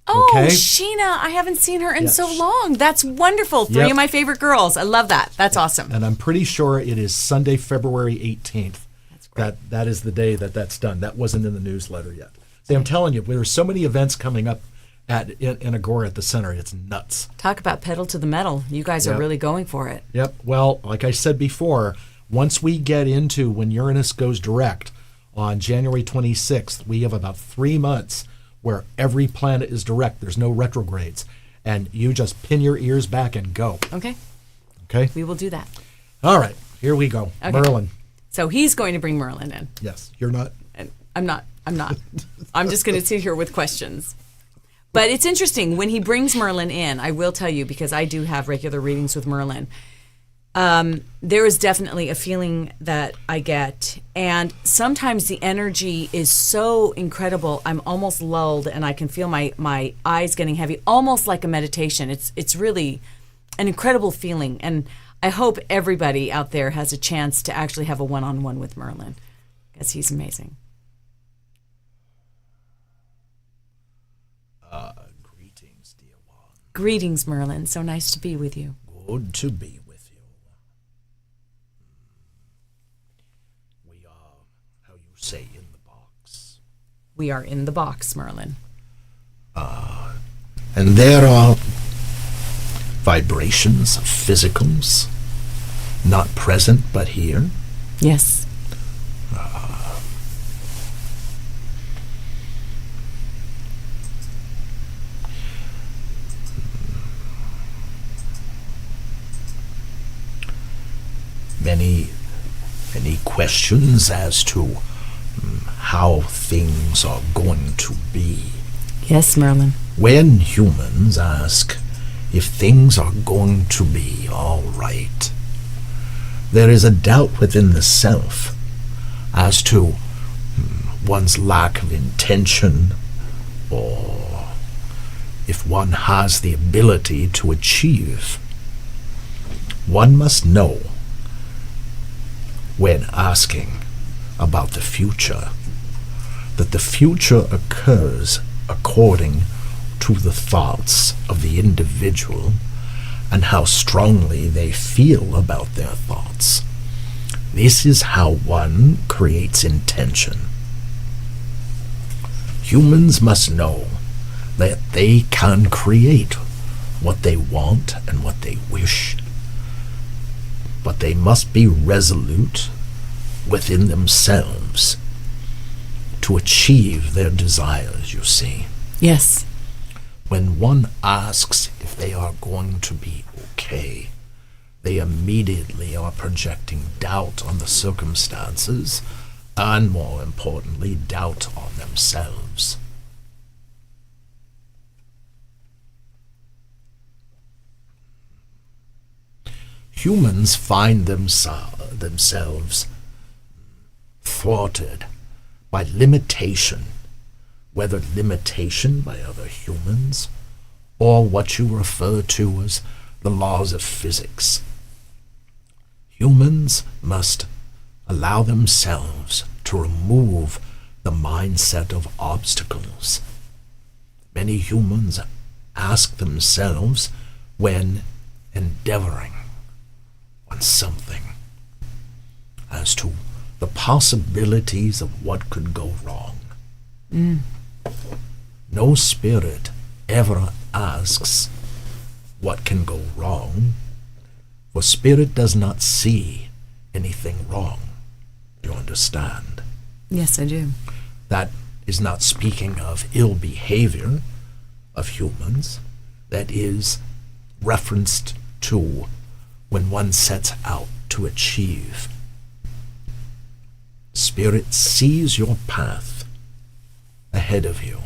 Oh, okay? Sheena, I haven't seen her in so long. That's wonderful. Three of my favorite girls. I love that. That's awesome. And I'm pretty sure it is Sunday, February 18th. That's great. That is the day that's done. That wasn't in the newsletter yet. See, I'm telling you, there's so many events coming up in Agora at the center. It's nuts. Talk about pedal to the metal. You guys are really going for it. Yep. Well, like I said before, once we get into when Uranus goes direct on January 26th, we have about 3 months where every planet is direct. There's no retrogrades. And you just pin your ears back and go. Okay. Okay? We will do that. All right. Here we go. Okay. Merlin. So he's going to bring Merlin in. Yes. You're not? And I'm not. I'm just going to sit here with questions. But it's interesting. When he brings Merlin in, I will tell you, because I do have regular readings with Merlin, there is definitely a feeling that I get. And sometimes the energy is so incredible, I'm almost lulled and I can feel my eyes getting heavy, almost like a meditation. It's really an incredible feeling. And I hope everybody out there has a chance to actually have a one-on-one with Merlin, because he's amazing. Greetings, dear one. Greetings, Merlin. So nice to be with you. Good to be with you. We are, how you say, in the box. We are in the box, Merlin. And there are vibrations of physicals, not present but here. Yes. Many questions as to how things are going to be. Yes, Merlin. When humans ask if things are going to be all right, there is a doubt within the self as to one's lack of intention, or if one has the ability to achieve. One must know, when asking about the future, that the future occurs according to the thoughts of the individual and how strongly they feel about their thoughts. This is how one creates intention. Humans must know that they can create what they want and what they wish, but they must be resolute within themselves to achieve their desires, you see. Yes. When one asks if they are going to be okay, they immediately are projecting doubt on the circumstances and, more importantly, doubt on themselves. Humans find themselves thwarted by limitation, whether limitation by other humans or what you refer to as the laws of physics. Humans must allow themselves to remove the mindset of obstacles. Many humans ask themselves when endeavoring on something as to the possibilities of what could go wrong. No spirit ever asks what can go wrong, for spirit does not see anything wrong. You understand? Yes, I do. That is not speaking of ill behavior of humans. That is referenced to when one sets out to achieve. Spirit sees your path ahead of you,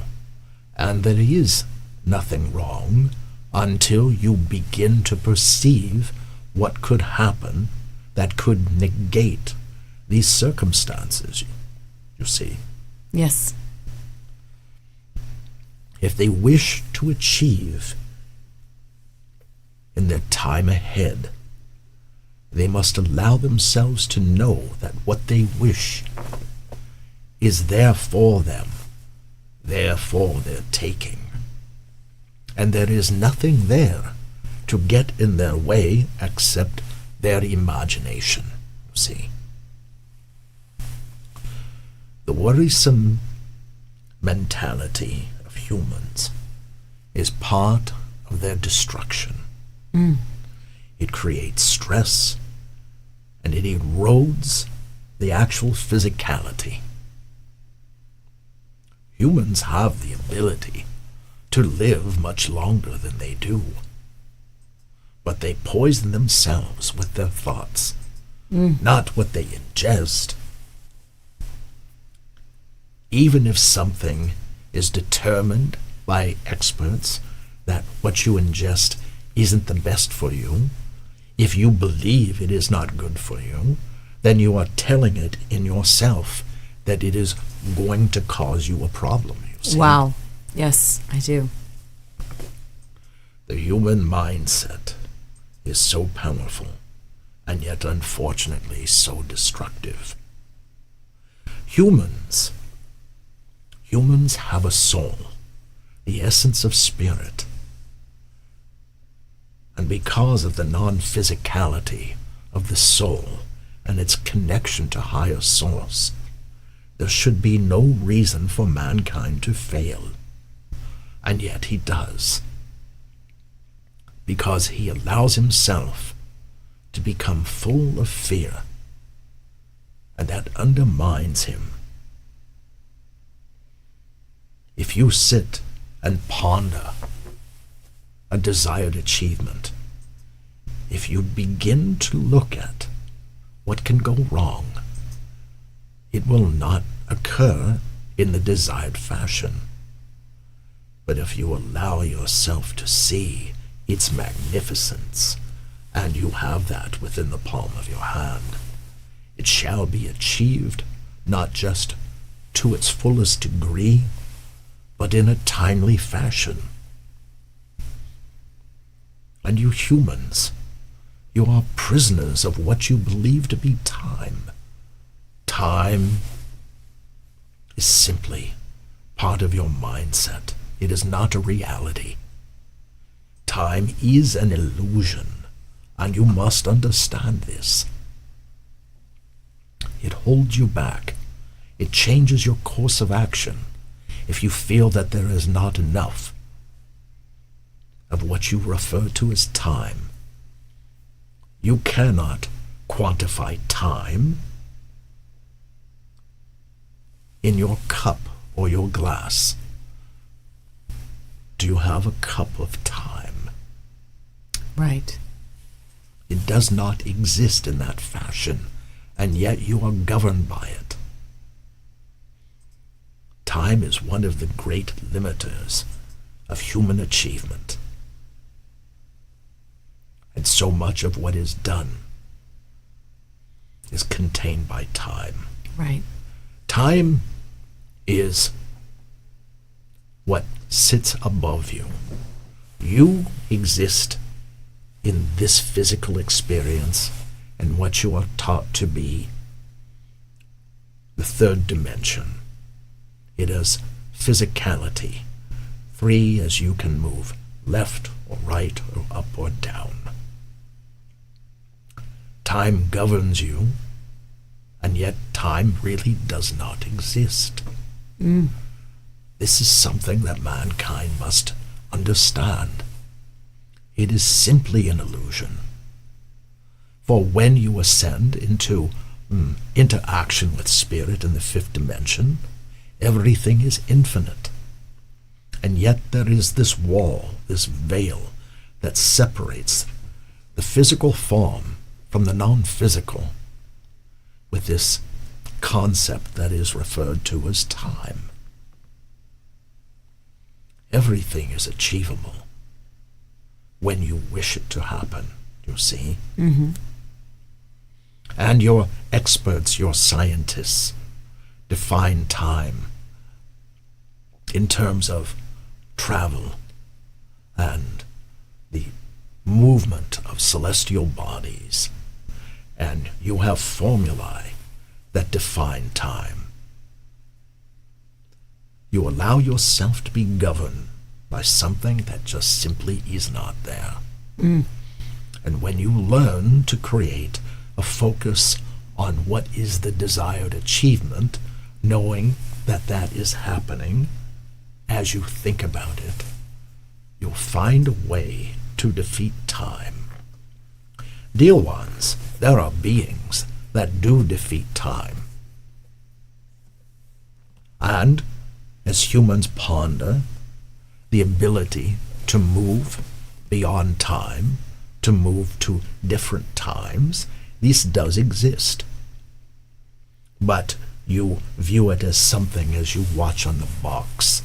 and there is nothing wrong until you begin to perceive what could happen that could negate these circumstances, you see. Yes. If they wish to achieve in their time ahead, they must allow themselves to know that what they wish is there for them, there for their taking. And there is nothing there to get in their way except their imagination, you see. The worrisome mentality of humans is part of their destruction. It creates stress, and it erodes the actual physicality. Humans have the ability to live much longer than they do, but they poison themselves with their thoughts, not what they ingest. Even if something is determined by experts that what you ingest isn't the best for you, if you believe it is not good for you, then you are telling it in yourself that it is going to cause you a problem, you see. Wow. Yes, I do. The human mindset is so powerful and yet unfortunately so destructive. Humans have a soul, the essence of spirit. And because of the non-physicality of the soul and its connection to higher source, there should be no reason for mankind to fail. And yet he does, because he allows himself to become full of fear, and that undermines him. If you sit and ponder a desired achievement, if you begin to look at what can go wrong, it will not occur in the desired fashion. But if you allow yourself to see its magnificence, and you have that within the palm of your hand, it shall be achieved not just to its fullest degree, but in a timely fashion. And you humans, you are prisoners of what you believe to be time. Time is simply part of your mindset. It is not a reality. Time is an illusion, and you must understand this. It holds you back. It changes your course of action if you feel that there is not enough of what you refer to as time. You cannot quantify time in your cup or your glass. Do you have a cup of time? Right. It does not exist in that fashion, and yet you are governed by it. Time is one of the great limiters of human achievement. And so much of what is done is contained by time. Right. Time is what sits above you. You exist in this physical experience and what you are taught to be the third dimension. It is physicality, free as you can move left or right or up or down. Time governs you, and yet time really does not exist. This is something that mankind must understand. It is simply an illusion. For when you ascend into interaction with spirit in the fifth dimension, everything is infinite. And yet there is this wall, this veil, that separates the physical form from the non-physical with this concept that is referred to as time. Everything is achievable when you wish it to happen, you see. Mm-hmm. And your experts, your scientists, define time in terms of travel and the movement of celestial bodies. And you have formulae that define time. You allow yourself to be governed by something that just simply is not there. And when you learn to create a focus on what is the desired achievement, knowing that that is happening as you think about it, you'll find a way to defeat time. Dear ones, there are beings that do defeat time. And as humans ponder the ability to move beyond time, to move to different times, this does exist. But you view it as something as you watch on the box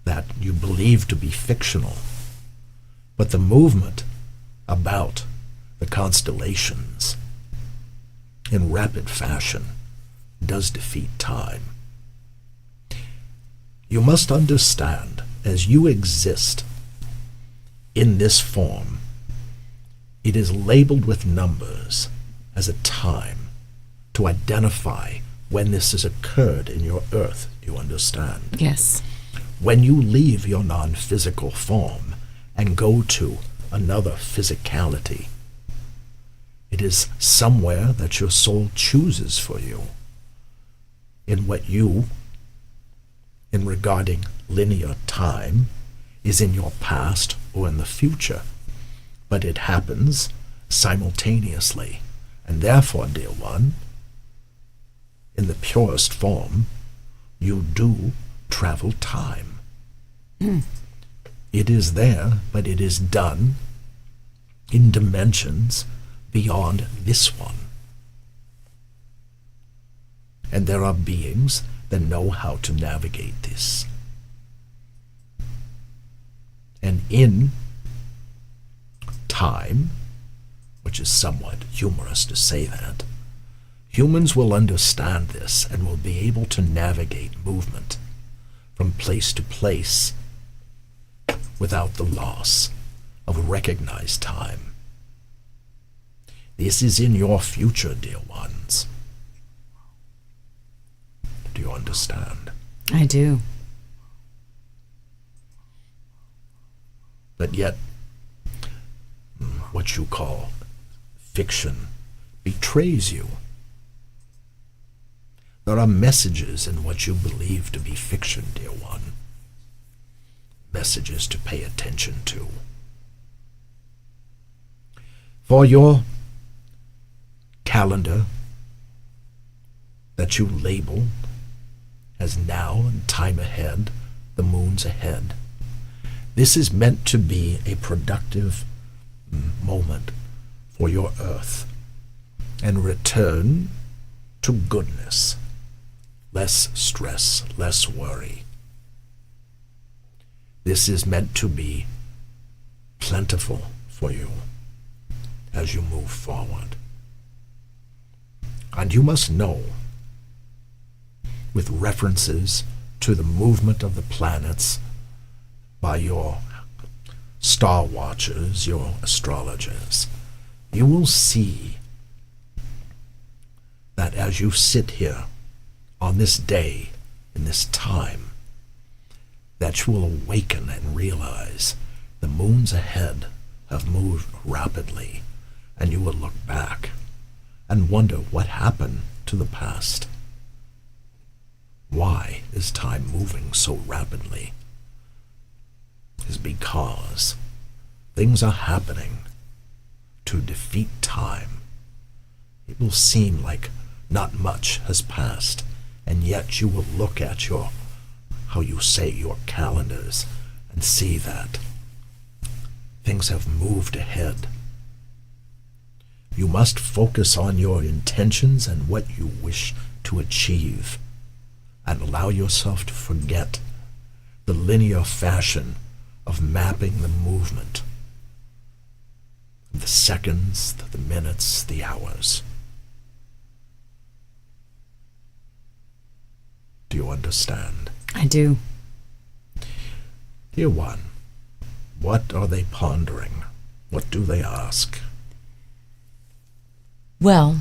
that you believe to be fictional. But the movement about the constellations in rapid fashion does defeat time. You must understand, as you exist in this form, it is labeled with numbers as a time to identify when this has occurred in your earth, you understand? Yes. When you leave your non-physical form and go to another physicality, it is somewhere that your soul chooses for you in what you, in regarding linear time, is in your past or in the future. But it happens simultaneously. And therefore, dear one, in the purest form, you do travel time. It is there, but it is done in dimensions beyond this one. And there are beings that know how to navigate this. And in time, which is somewhat humorous to say that, humans will understand this and will be able to navigate movement from place to place without the loss of recognized time. This is in your future, dear ones. Do you understand? I do. But yet, what you call fiction betrays you. There are messages in what you believe to be fiction, dear one. Messages to pay attention to. For your calendar that you label as now and time ahead, the moon's ahead, this is meant to be a productive moment for your earth and return to goodness. Less stress, less worry. This is meant to be plentiful for you as you move forward. And you must know, with references to the movement of the planets by your star watchers, your astrologers, you will see that as you sit here on this day, in this time, that you will awaken and realize the moons ahead have moved rapidly, and you will look back and wonder what happened to the past. Why is time moving so rapidly? Is because things are happening to defeat time. It will seem like not much has passed, and yet you will look at your calendars and see that things have moved ahead. You must focus on your intentions and what you wish to achieve, and allow yourself to forget the linear fashion of mapping the movement, the seconds, the minutes, the hours. Do you understand? I do. Dear one, what are they pondering? What do they ask? Well,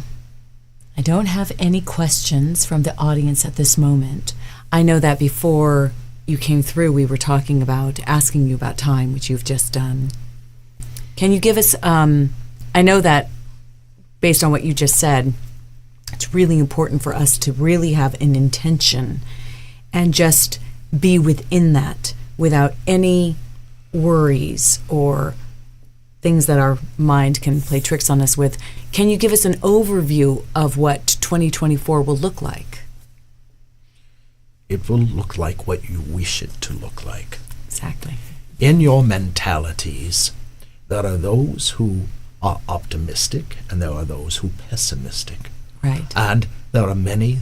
I don't have any questions from the audience at this moment. I know that before you came through, we were talking about asking you about time, which you've just done. Can you give us, I know that based on what you just said, it's really important for us to really have an intention and just be within that without any worries or things that our mind can play tricks on us with. Can you give us an overview of what 2024 will look like? It will look like what you wish it to look like. Exactly. In your mentalities, there are those who are optimistic and there are those who are pessimistic. Right. And there are many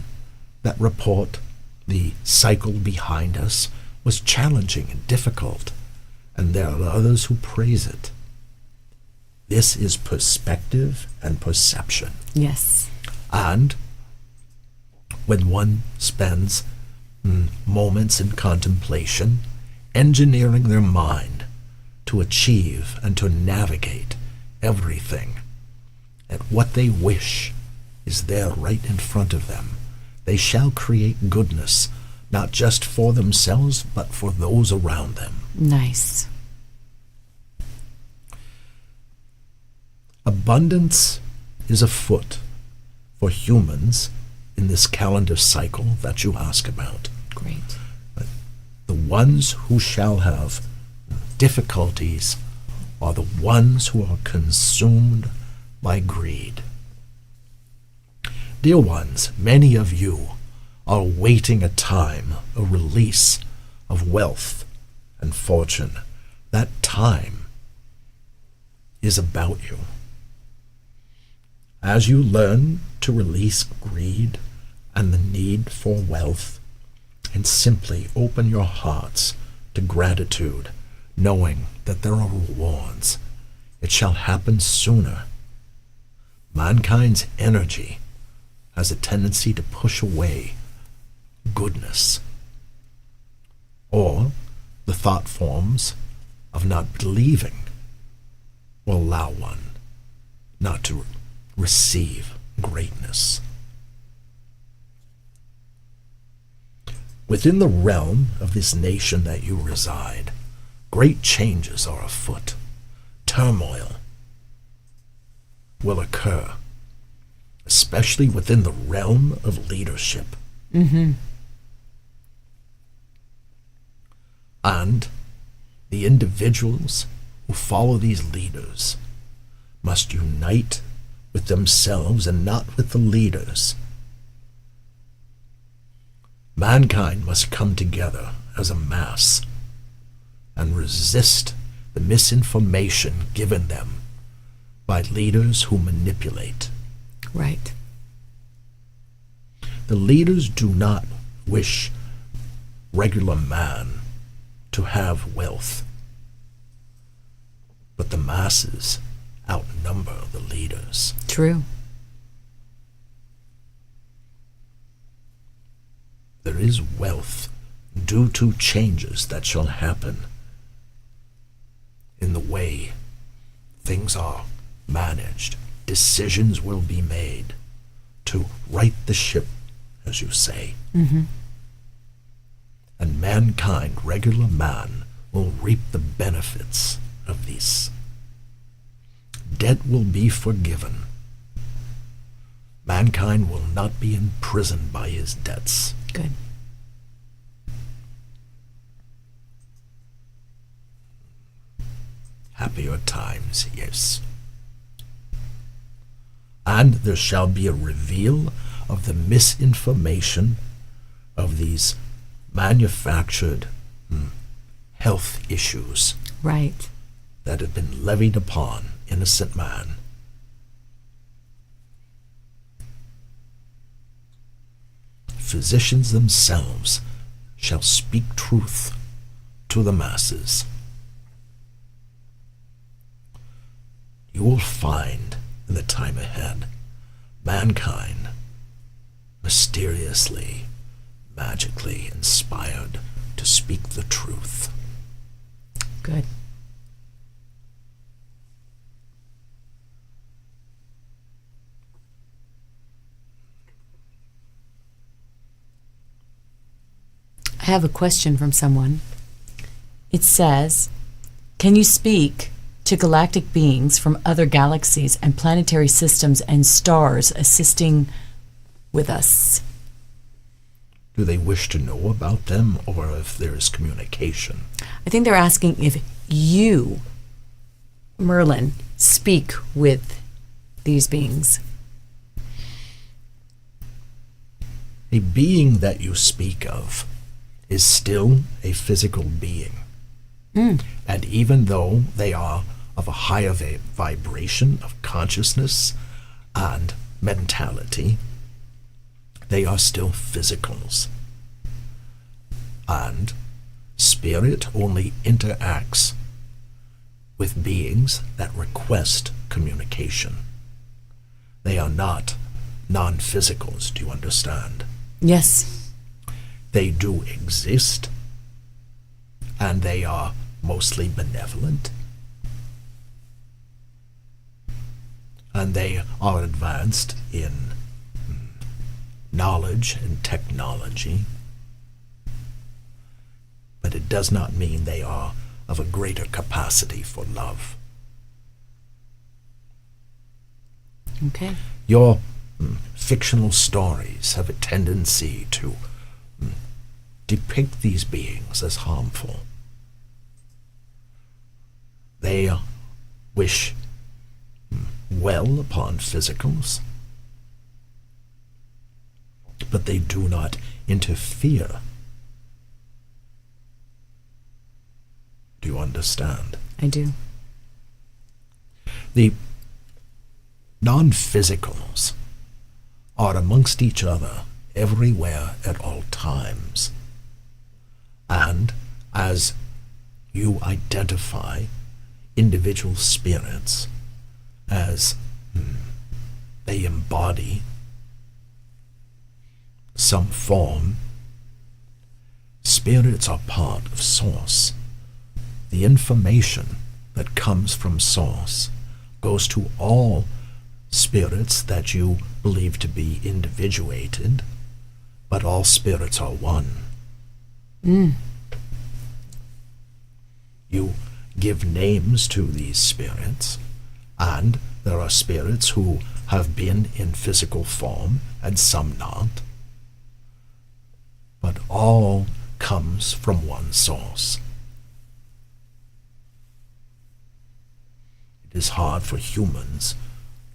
that report the cycle behind us was challenging and difficult, and there are others who praise it. This is perspective and perception. Yes. And when one spends moments in contemplation, engineering their mind to achieve and to navigate everything, and what they wish is there right in front of them, they shall create goodness, not just for themselves, but for those around them. Nice. Abundance is afoot for humans in this calendar cycle that you ask about. Great. The ones who shall have difficulties are the ones who are consumed by greed. Dear ones, many of you are awaiting a time, a release of wealth and fortune. That time is about you. As you learn to release greed and the need for wealth, and simply open your hearts to gratitude, knowing that there are rewards, it shall happen sooner. Mankind's energy has a tendency to push away goodness, or the thought forms of not believing will allow one not to receive greatness. Within the realm of this nation that you reside, great changes are afoot. Turmoil will occur, especially within the realm of leadership. Mm-hmm. And the individuals who follow these leaders must unite with themselves and not with the leaders. Mankind must come together as a mass and resist the misinformation given them by leaders who manipulate. Right. The leaders do not wish regular man to have wealth, but the masses outnumber the leaders. True. There is wealth due to changes that shall happen in the way things are managed. Decisions will be made to right the ship, as you say. Mm-hmm. And mankind, regular man, will reap the benefits of this. Debt will be forgiven. Mankind will not be imprisoned by his debts. Good. Happier times, yes. And there shall be a reveal of the misinformation of these manufactured health issues Right. that have been levied upon innocent man. Physicians themselves shall speak truth to the masses. You will find in the time ahead mankind mysteriously, magically inspired to speak the truth. Good. I have a question from someone. It says, can you speak to galactic beings from other galaxies and planetary systems and stars assisting with us? Do they wish to know about them, or if there is communication? I think they're asking if you, Merlin, speak with these beings. A being that you speak of is still a physical being. And even though they are of a higher vibration of consciousness and mentality, they are still physicals. And spirit only interacts with beings that request communication. They are not non-physicals, do you understand? Yes. They do exist, and they are mostly benevolent, and they are advanced in knowledge and technology, but it does not mean they are of a greater capacity for love. Okay. Your fictional stories have a tendency to depict these beings as harmful. They wish well upon physicals, but they do not interfere. Do you understand? I do. The non-physicals are amongst each other everywhere at all times. And as you identify individual spirits as they embody some form, spirits are part of Source. The information that comes from Source goes to all spirits that you believe to be individuated, but all spirits are one. You give names to these spirits, and there are spirits who have been in physical form and some not, but all comes from one source. It is hard for humans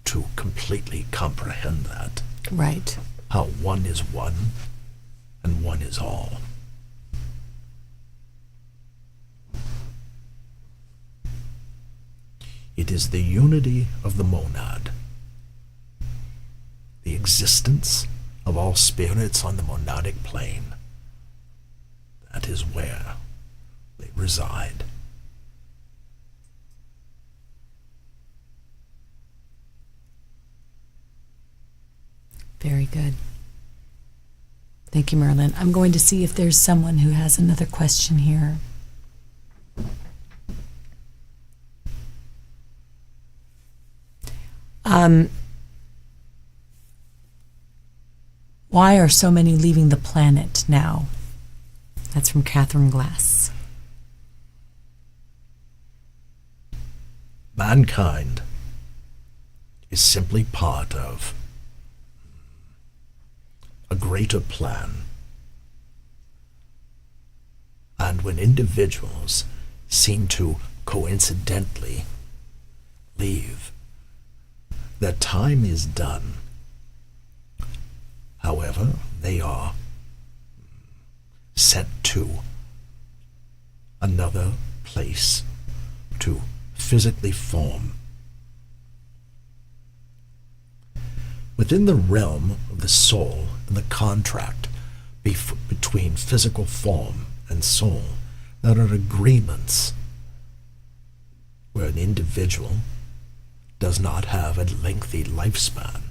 to completely comprehend that. Right. How one is one and one is all. It It is the unity of the monad, the existence of all spirits on the monadic plane. That is where they reside. Very good. Thank you, Merlin. I'm going to see if there's someone who has another question here. Why are so many leaving the planet now? That's from Catherine Glass. Mankind is simply part of a greater plan. And when individuals seem to coincidentally leave, their time is done. However, they are sent to another place to physically form. Within the realm of the soul and the contract between physical form and soul, there are agreements where an individual does not have a lengthy lifespan.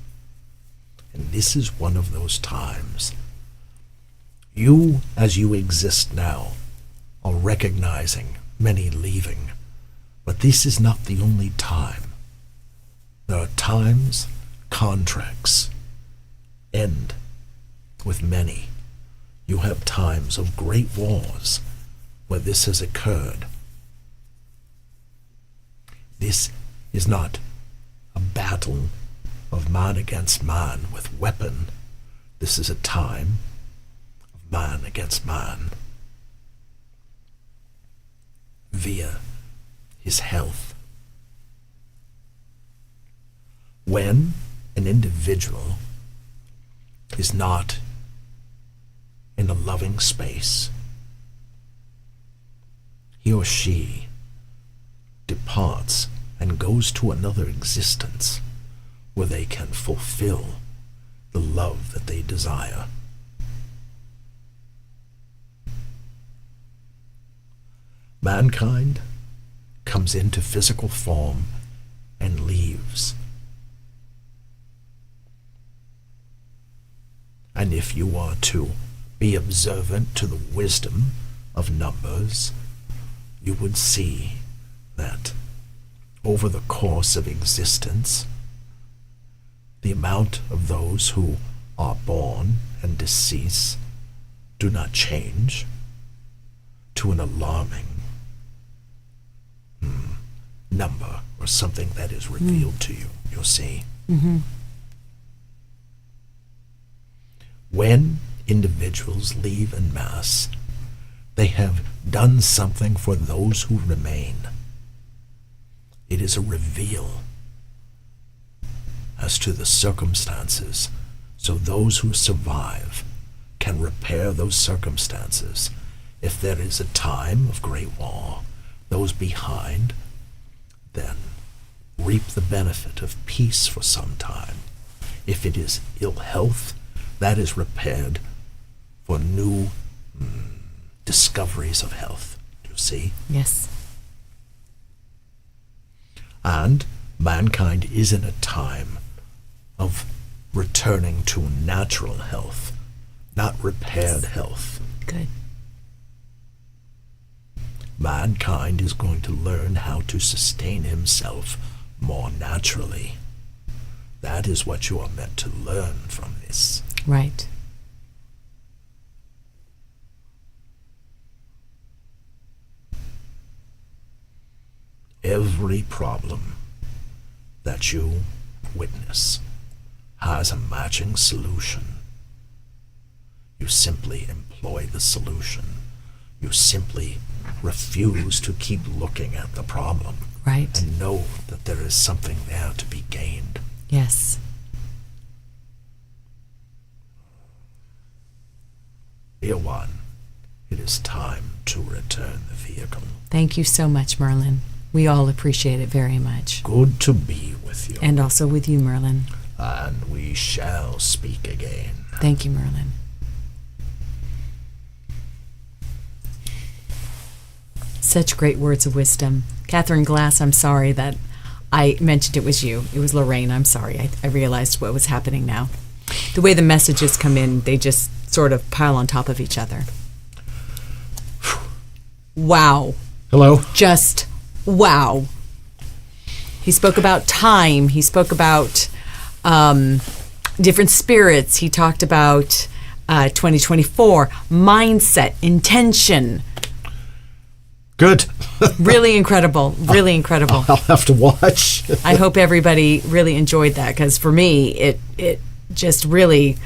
And this is one of those times. You, as you exist now, are recognizing many leaving, but this is not the only time. There are times contracts end with many. You have times of great wars where this has occurred. This is not a battle of man against man with weapon. This is a time of man against man via his health. When an individual is not in a loving space, he or she departs and goes to another existence where they can fulfill the love that they desire. Mankind comes into physical form and leaves. And if you are to be observant to the wisdom of numbers, you would see that over the course of existence, the amount of those who are born and decease do not change to an alarming number or something that is revealed to you, you'll see. Mm-hmm. When individuals leave en masse, they have done something for those who remain. It is a reveal as to the circumstances, so those who survive can repair those circumstances. If there is a time of great war, those behind then reap the benefit of peace for some time. If it is ill health, that is repaired for new discoveries of health. Do you see? Yes. And mankind is in a time of returning to natural health, not repaired health. Good. Mankind is going to learn how to sustain himself more naturally. That is what you are meant to learn from this. Right. Every problem that you witness has a matching solution. You simply employ the solution. You simply refuse to keep looking at the problem. Right. And know that there is something there to be gained. Yes. Dear one, it is time to return the vehicle. Thank you so much, Merlin. We all appreciate it very much. Good to be with you. And also with you, Merlin. And we shall speak again. Thank you, Merlin. Such great words of wisdom. Catherine Glass, I'm sorry that I mentioned it was you. It was Lorraine. I'm sorry. I realized what was happening now. The way the messages come in, they just sort of pile on top of each other. Wow. Hello. Just wow. He spoke about time. He spoke about different spirits. He talked about 2024, mindset, intention. Good. Really incredible. Really incredible. I'll have to watch. I hope everybody really enjoyed that, because for me, it just really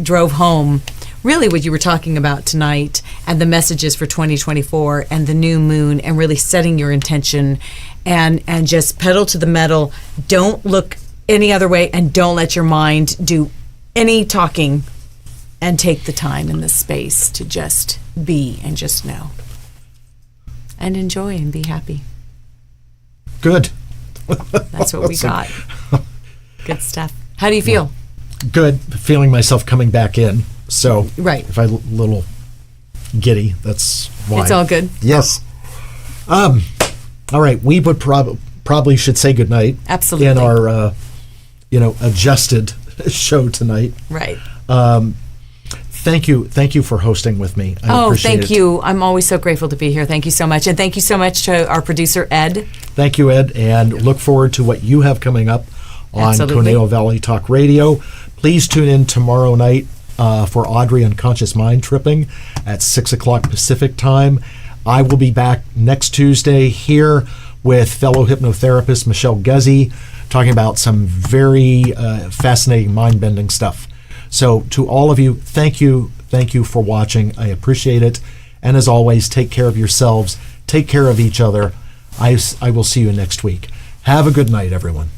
drove home really what you were talking about tonight, and the messages for 2024 and the new moon, and really setting your intention and just pedal to the metal. Don't look any other way, and don't let your mind do any talking, and take the time and the space to just be and just know. And enjoy and be happy. Good. That's what we got. Good stuff. How do you feel? Good. Feeling myself coming back in. So Right. if I'm a little giddy, that's why. It's all good. Yes. All right. We would probably should say goodnight. Absolutely. In our, adjusted show tonight. Right. Thank you for hosting with me. I appreciate thank it. you. I'm always so grateful to be here. Thank you so much. And thank you so much to our producer, Ed. Thank you, Ed, and look forward to what you have coming up on Absolutely. Conejo Valley Talk Radio. Please tune in tomorrow night for Audrey Unconscious Mind Tripping at 6 o'clock Pacific time. I will be back next Tuesday here with fellow hypnotherapist Michelle Guzzi, talking about some very fascinating mind-bending stuff. So to all of you, thank you for watching. I appreciate it. And as always, take care of yourselves. Take care of each other. I will see you next week. Have a good night, everyone.